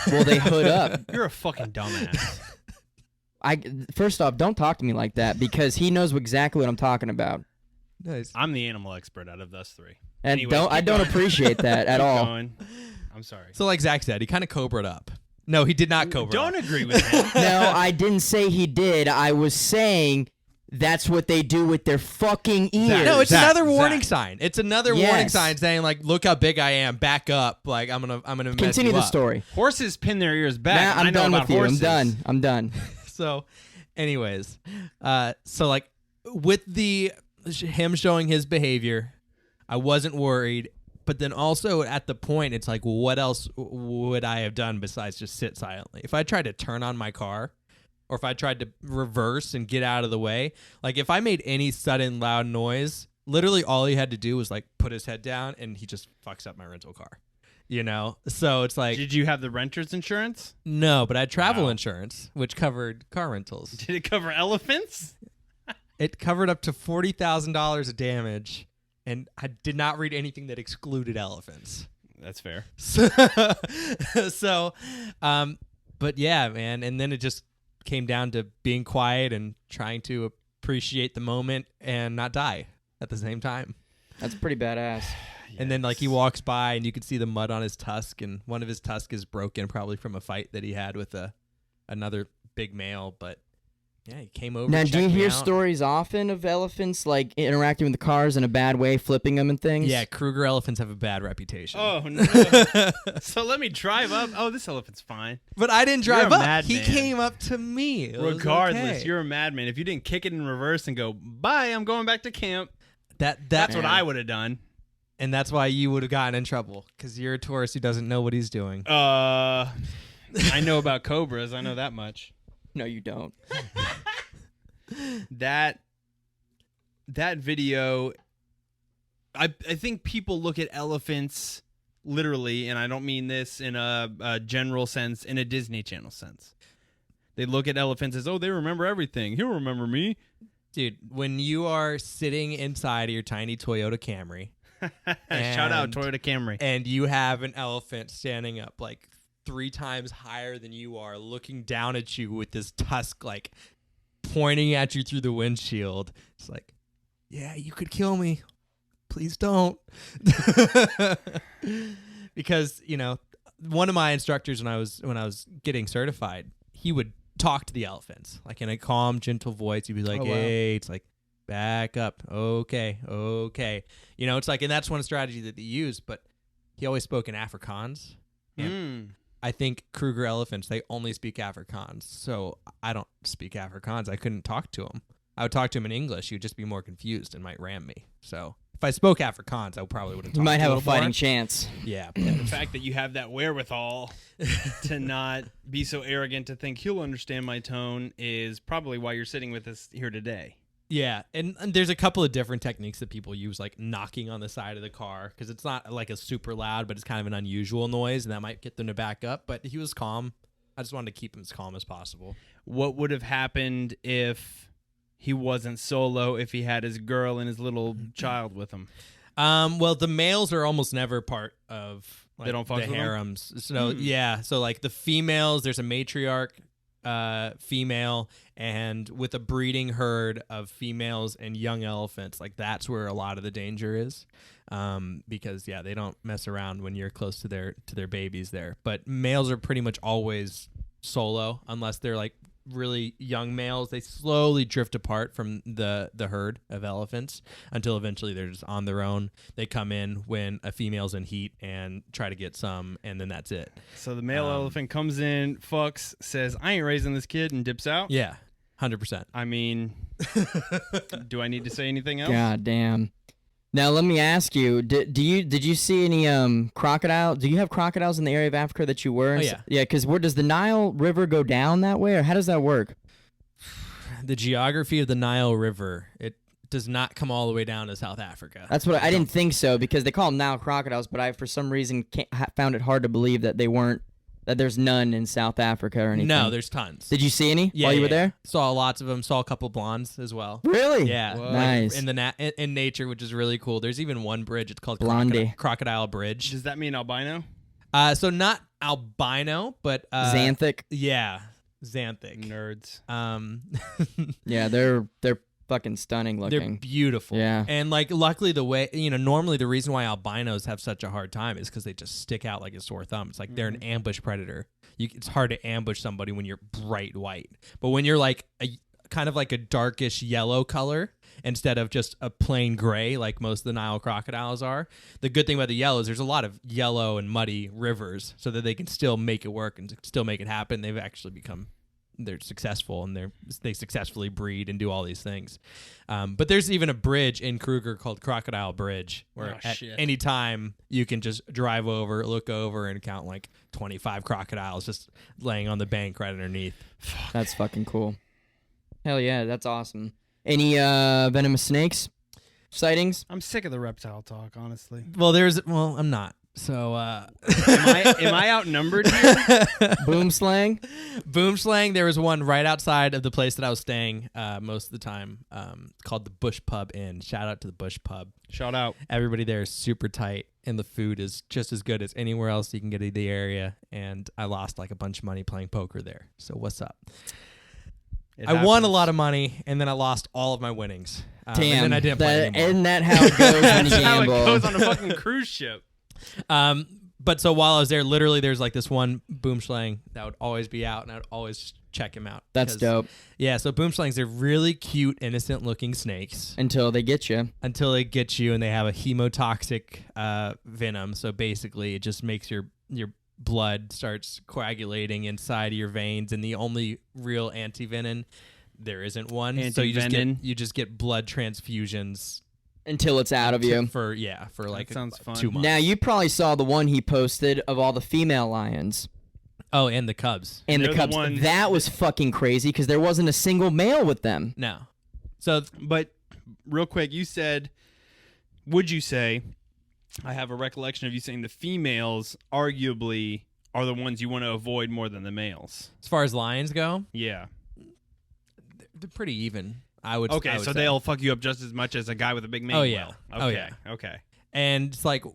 Well, they hood up. You're a fucking dumbass. First off, don't talk to me like that because he knows exactly what I'm talking about. nice. I'm the animal expert out of us three. And Anyways, I keep don't going. appreciate that at Keep all. going. I'm sorry. So like Zach said, he kind of cobra'd up. No, he did not cobra Don't up. agree with that. No, I didn't say he did. I was saying that's what they do with their fucking ears. No, it's Zach, another warning Zach. sign. It's another Yes. warning sign saying like, look how big I am. Back up. Like I'm gonna mess Continue you the up. story. Horses pin their ears back. Nah, and I'm I know done about with you. horses. I'm done. So, anyways, so like with him showing his behavior, I wasn't worried. But then also at the point, it's like, well, what else would I have done besides just sit silently? If I tried to turn on my car, or if I tried to reverse and get out of the way, like if I made any sudden loud noise, literally all he had to do was like put his head down, and he just fucks up my rental car. So it's like, Did you have the renter's insurance? no, but I had travel Wow. insurance, which covered car rentals. Did it cover elephants? It covered up to $40,000 of damage, and I did not read anything that excluded elephants. That's fair. But yeah, man. And then it just came down to being quiet and trying to appreciate the moment and not die at the same time. That's pretty badass. And then like he walks by and you can see the mud on his tusk, and one of his tusks is broken, probably from a fight that he had with another big male. But yeah, he came over. Now, do you checked me hear out. stories often of elephants like interacting with the cars in a bad way, flipping them and things? Yeah, Kruger elephants have a bad reputation. Oh no! So let me drive up. Oh, this elephant's fine. But I didn't You're drive a up. madman. He came up to me. It was Regardless, okay. you're a madman. If you didn't kick it in reverse and go, "Bye, I'm going back to camp," that's that's what Yeah. I would have done. and that's why you would have gotten in trouble because you're a tourist who doesn't know what he's doing. I know about cobras. I know that much. No, you don't. That video, I think people look at elephants literally, and I don't mean this in a general sense, in a Disney Channel sense. They look at elephants as, oh, they remember everything. He'll remember me. Dude, when you are sitting inside of your tiny Toyota Camry Shout out And- Toyota Camry. and you have an elephant standing up like 3 times higher than you are, looking down at you with this tusk like pointing at you through the windshield, it's like, yeah, you could kill me. please don't. Because, you know, one of my instructors when I was getting certified, he would talk to the elephants like in a calm, gentle voice. He'd be like, Oh, wow. hey, it's like, back up. Okay. You know, it's like, and that's one strategy that they use, but he always spoke in Afrikaans. And I think Kruger elephants, they only speak Afrikaans. So I don't speak Afrikaans. I couldn't talk to him. I would talk to him in English. He would just be more confused and might ram me. So if I spoke Afrikaans, I probably would have talked You might have a little more. fighting chance. Yeah. The fact that you have that wherewithal to not be so arrogant to think he'll understand my tone is probably why you're sitting with us here today. Yeah, and there's a couple of different techniques that people use, like knocking on the side of the car, because it's not like a super loud, but it's kind of an unusual noise, and that might get them to back up. But he was calm. I just wanted to keep him as calm as possible. What would have happened if he wasn't solo, if he had his girl and his little child with him? Well, the males are almost never part of like, They don't fuck the with them? harems. So yeah, so like the females, there's a matriarch female, and with a breeding herd of females and young elephants, like that's where a lot of the danger is, because yeah, they don't mess around when you're close to their babies there. But males are pretty much always solo unless they're like really young males. They slowly drift apart from the herd of elephants until eventually they're just on their own. They come in when a female's in heat and try to get some, and then that's it. So the male elephant comes in, fucks, says, I ain't raising this kid, and dips out? Yeah, 100%. I mean, do I need to say anything else? God damn. Now let me ask you: did you see any crocodile? Do you have crocodiles in the area of Africa that you were? Oh, yeah. Yeah. Because where does the Nile River go down that way, or how does that work? The geography of the Nile River, it does not come all the way down to South Africa. That's what I didn't think so, because they call them Nile crocodiles, but I for some reason found it hard to believe that they weren't. That there's none in South Africa or anything. No, there's tons. Did you see any while you were there? Saw lots of them. Saw a couple blondes as well. Really? Yeah, Whoa. Nice. in the in nature, which is really cool. There's even one bridge. It's called Blondie. Crocodile Bridge. Does that mean albino? So not albino, but Xanthic. Yeah, xanthic. Nerds. Yeah, they're fucking stunning They're looking. beautiful. Yeah. And like luckily the way, normally the reason why albinos have such a hard time is because they just stick out like a sore thumb. It's like they're an ambush predator. It's hard to ambush somebody when you're bright white. But when you're like a kind of like a darkish yellow color instead of just a plain gray like most of the Nile crocodiles are, the good thing about the yellow is there's a lot of yellow and muddy rivers so that they can still make it work and still make it happen. They've actually become they're successful and they successfully breed and do all these things. But there's even a bridge in Kruger called Crocodile Bridge where at any time you can just drive over, look over, and count like 25 crocodiles just laying on the bank right underneath. That's fucking cool. Hell yeah, that's awesome. Any venomous snakes sightings? I'm sick of the reptile talk, honestly. Well, I'm not. So Am I outnumbered here? Boom slang? Boom slang, there was one right outside of the place that I was staying most of the time called the Bush Pub Inn. Shout out to the Bush Pub. Shout out. Everybody there is super tight, and the food is just as good as anywhere else you can get in the area, and I lost like a bunch of money playing poker there. So what's up? I won a lot of money, and then I lost all of my winnings. Damn. And then I didn't play anymore. Isn't that how it goes when you That's how it gamble? goes on a fucking cruise ship. But so while I was there, literally there's like this one boomslang that would always be out, and I would always just check him out. That's dope. Yeah, so boomslangs, they're really cute, innocent looking snakes Until they get you. until they get you, and they have a hemotoxic venom. So basically it just makes your blood starts coagulating inside of your veins, and the only real anti-venom, there isn't one. So Anti-venom? you just get blood transfusions Until it's out of you. for like sounds fun. 2 months. Now, you probably saw the one he posted of all the female lions Oh, and the cubs. and the They're the cubs. ones- That was fucking crazy because there wasn't a single male with them. No. So But real quick, would you say, I have a recollection of you saying the females arguably are the ones you want to avoid more than the males. as far as lions go, Yeah. they're pretty even. I would Okay, I would so say. they'll fuck you up just as much as a guy with a big mane. Oh, yeah. will. Oh, Okay. yeah. Okay. And it's like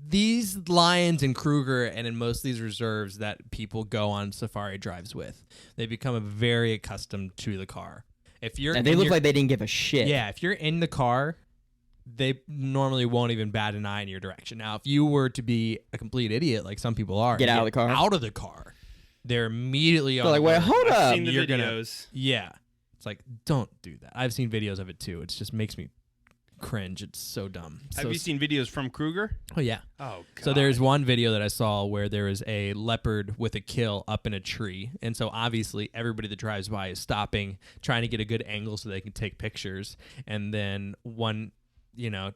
these lions in Kruger and in most of these reserves that people go on safari drives with, they become very accustomed to the car. If you're And they in look your- like they didn't give a shit. yeah, if you're in the car they normally won't even bat an eye in your direction. Now, if you were to be a complete idiot, like some people are, Get out of the car. Out of the car. They're immediately on. They're like, wait, hold I've up. seen the You're gonna- videos. Yeah, it's like don't do that. I've seen videos of it too. It just makes me cringe. It's so dumb. Have you seen videos from Kruger? Oh yeah. Oh, God. So there's one video that I saw where there is a leopard with a kill up in a tree. And so obviously everybody that drives by is stopping, trying to get a good angle so they can take pictures. And then one,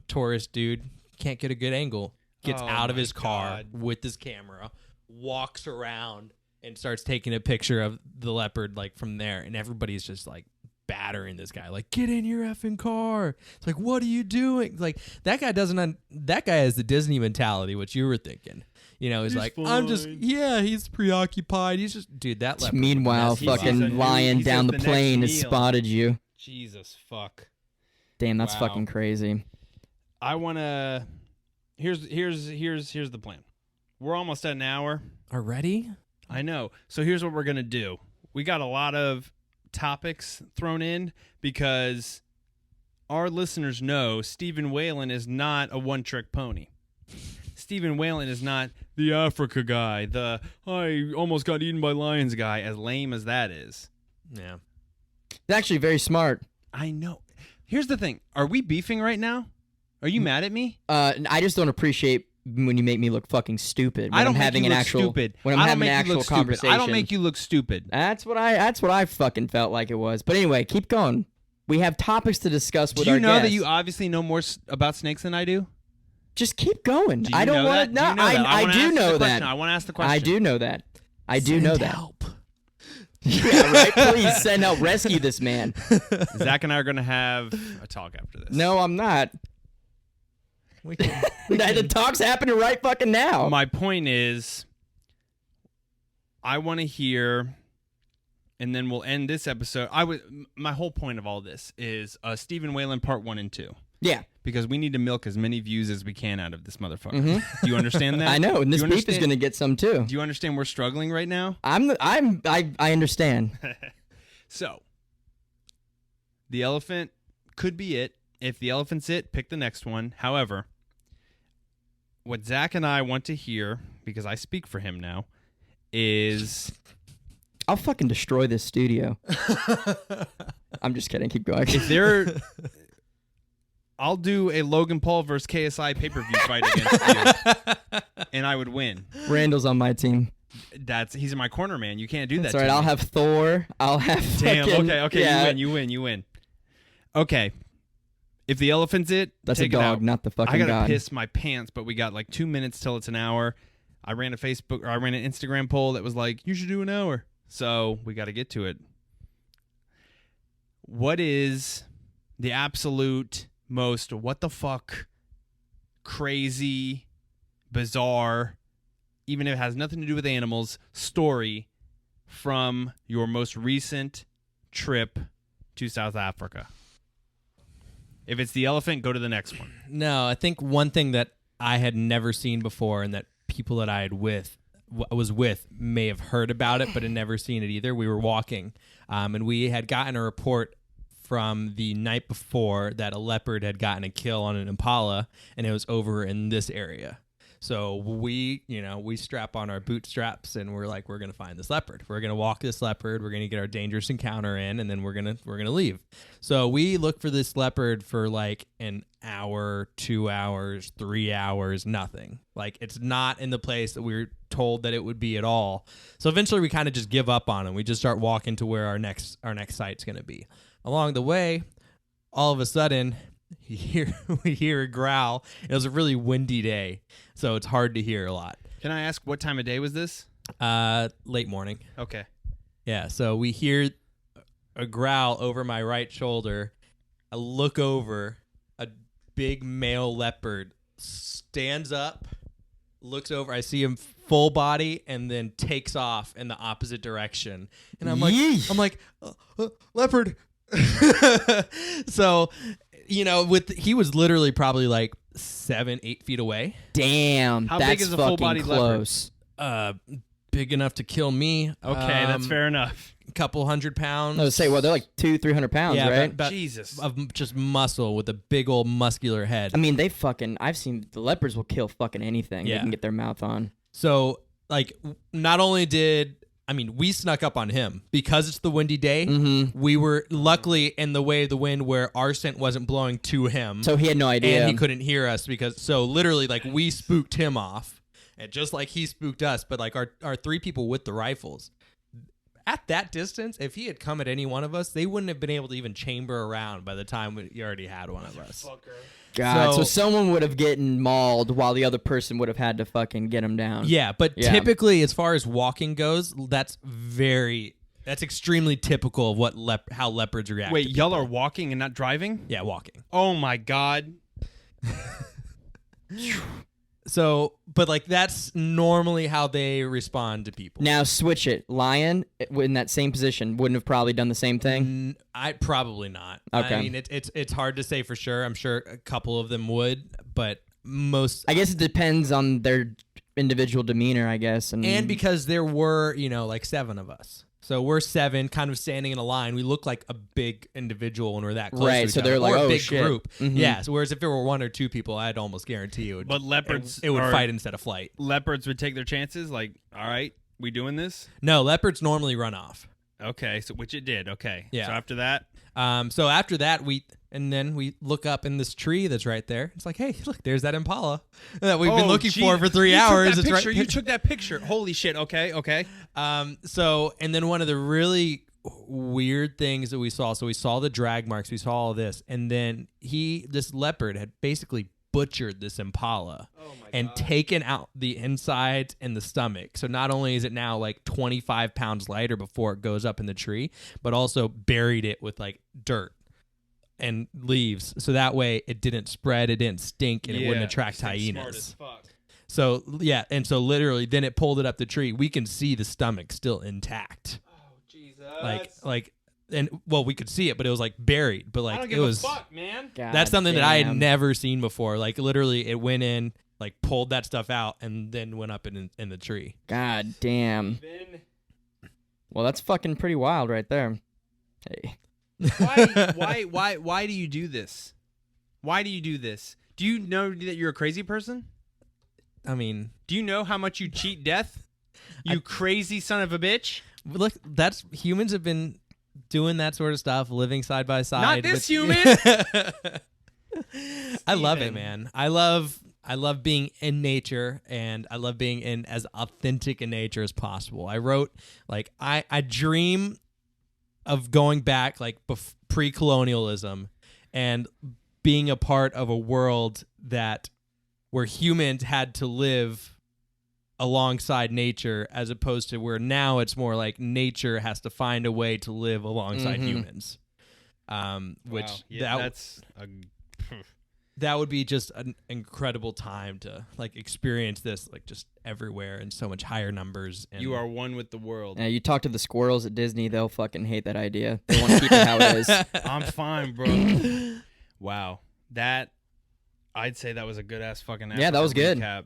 tourist dude can't get a good angle, gets Oh out of my his car God. with his camera, walks around and starts taking a picture of the leopard like from there. And everybody's just like battering this guy, like, get in your effing car. It's like, what are you doing? Like, that guy that guy has the Disney mentality, which you were thinking. He's like, I'm just, he's preoccupied. He's just, dude, that leopard. Meanwhile, He sees a fucking new- lion he down says the the next plane has meal. spotted you. Jesus fuck. Damn, that's Wow. fucking crazy. I want to. Here's the plan. We're almost at an hour. Already? I know. So here's what we're gonna do. We got a lot of topics thrown in because our listeners know Stephen Whalen is not a one-trick pony. Stephen Whalen is not the Africa guy, the I almost got eaten by lions guy, as lame as that is. Yeah. It's actually very smart. I know. Here's the thing. Are we beefing right now? Are you mad at me? I just don't appreciate when you make me look fucking stupid. When I don't I'm make having you an look actual stupid. when I'm I don't having make an you actual look stupid. conversation. I don't make you look stupid. That's what I fucking felt like it was. But anyway, keep going. We have topics to discuss with Do our you know that guests. you obviously know more about snakes than I do? Just keep going. Do you I don't know want that? to. Do you know that? I wanna do ask know the that. question. I want to ask the question. I do know that. I do know that. Help. Yeah, right. Please send help. Rescue this man. Zach and I are going to have a talk after this. No, I'm not. We can, The talk's happening right fucking now. My point is, I want to hear, and then we'll end this episode. My whole point of all this is Stephen Whalen Part 1 and 2. Yeah, Because we need to milk as many views as we can out of this motherfucker. Do you understand that? I know, and this Do you beef is understand- going to get some too. Do you understand we're struggling right now? I understand. So, the elephant could be it. If the elephant's it, pick the next one. However, what Zach and I want to hear, because I speak for him now, is I'll fucking destroy this studio. I'm just kidding. Keep going. if there. I'll do a Logan Paul versus KSI pay-per-view fight against you, and I would win. Randall's on my team. He's in my corner, man. You can't do that. That's all right. to I'll me. have Thor. I'll have Damn. fucking, Okay. yeah, You win. Okay. If the elephant's it, That's take a it dog, out. not the fucking I gotta god. piss my pants, but we got like 2 minutes till it's an hour. I ran an Instagram poll that was like, you should do an hour. So we got to get to it. What is the absolute most what the fuck crazy, bizarre, even if it has nothing to do with animals, story from your most recent trip to South Africa? If it's the elephant, go to the next one. No, I think one thing that I had never seen before and that people that I was with may have heard about it but had never seen it either. We were walking and we had gotten a report from the night before that a leopard had gotten a kill on an impala and it was over in this area. So we strap on our bootstraps and we're like, we're going to find this leopard. We're going to walk this leopard. We're going to get our dangerous encounter in and then we're going to leave. So we look for this leopard for like an hour, 2 hours, 3 hours, nothing. Like it's not in the place that we were told that it would be at all. So eventually we kind of just give up on him. We just start walking to where our next site's going to be. Along the way, all of a sudden, we hear a growl. It was a really windy day, so it's hard to hear a lot. Can I ask what time of day was this? Late morning. Okay. Yeah, so we hear a growl over my right shoulder. I look over, a big male leopard stands up, looks over. I see him full body and then takes off in the opposite direction. And I'm Yeesh. like, leopard. So, he was literally probably like 7-8 feet away. Damn, How that's big is a fucking full-bodied leopard? close. big enough to kill me. Okay, that's fair enough. A couple 100 pounds. I was say, well, they're like 200-300 pounds, yeah, right? about Jesus. of just muscle with a big old muscular head. I mean, I've seen the leopards will kill fucking anything they Yeah. can get their mouth on. So, like, not only we snuck up on him because it's the windy day. Mm-hmm. We were luckily in the way of the wind where our scent wasn't blowing to him. So he had no idea. And he couldn't hear us so literally, like, we spooked him off. And just like he spooked us, but like our 3 people with the rifles. At that distance, if he had come at any one of us, they wouldn't have been able to even chamber around by the time we already had one of us. God, so So- someone would have gotten mauled while the other person would have had to fucking get him down. Yeah, but Yeah. typically, as far as walking goes, that's extremely typical of what how leopards react. Wait, to y'all people. are walking and not driving? Yeah, walking. Oh my god. So, but like that's normally how they respond to people. Now switch it. Lion in that same position wouldn't have probably done the same thing. I probably not. Okay. I mean, it's hard to say for sure. I'm sure a couple of them would, but most. I guess it depends on their individual demeanor, I guess. And because there were, like 7 of us. So we're 7 kind of standing in a line. We look like a big individual when we're that close Right, to each so other. they're like, or a "Oh, big shit." group. Mhm. Yeah, so whereas if it were 1 or 2 people, I'd almost guarantee it But leopards it would are- fight instead of flight. Leopards would take their chances, like, all right, we doing this? No, leopards normally run off. Okay, so which it did. Okay. Yeah. So after that, So after that, we look up in this tree that's right there. It's like, hey, look, there's that impala that we've been looking for 3 hours. You took that It's picture. right. You took that picture. Holy shit. Okay. So, and then one of the really weird things that we saw. So we saw the drag marks. We saw all this, and then this leopard had basically butchered this impala and taken out the insides and the stomach. So not only is it now like 25 pounds lighter before it goes up in the tree, but also buried it with like dirt and leaves. So that way it didn't spread, it didn't stink, and it wouldn't attract hyenas. So yeah, and so literally then it pulled it up the tree. We can see the stomach still intact. Oh Jesus. We could see it, but it was like buried. But like I don't it give was a fuck, man. God that's something that I had damn. never seen before. Like literally it went in, like pulled that stuff out and then went up in the tree. God damn. Well, that's fucking pretty wild right there. Hey. Why do you do this? Why do you do this? Do you know that you're a crazy person? I mean, Do you know how much you cheat death? You crazy son of a bitch. look, that's humans have been doing that sort of stuff, living side by side. Not this human. I love it, Steven. man. I love being in nature, and I love being in as authentic in nature as possible. I wrote like I dream of going back like pre-colonialism and being a part of a world where humans had to live alongside nature, as opposed to where now it's more like nature has to find a way to live alongside humans. Which that would be just an incredible time to like experience this like just everywhere in so much higher numbers. And You are one with the world. Yeah, you talk to the squirrels at Disney, they'll fucking hate that idea. They want to keep it how it is. I'm fine, bro. Wow. I'd say that was a good ass fucking Yeah, that was Africa good. recap.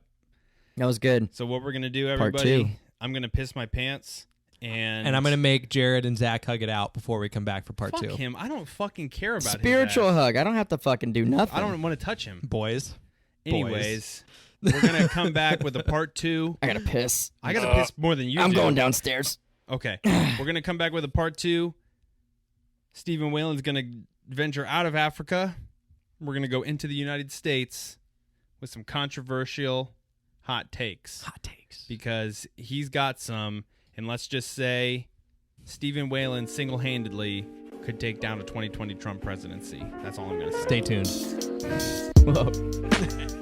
That was good. So what we're gonna do, Part everybody? 2. I'm gonna piss my pants, and I'm gonna make Jared and Zach hug it out before we come back for part fuck 2. him. I don't fucking care about Spiritual his ass. hug. I don't have to fucking do nothing. I don't want to touch him. Boys. Anyways, we're gonna come back with a part 2. I gotta piss. I gotta piss more than you. I'm do. going downstairs. Okay, we're gonna come back with a part 2. Stephen Whalen's gonna venture out of Africa. We're gonna go into the United States with some controversial hot takes. Because he's got some, and let's just say Stephen Whalen single-handedly could take down a 2020 Trump presidency. That's all I'm going to say. Stay tuned. Whoa.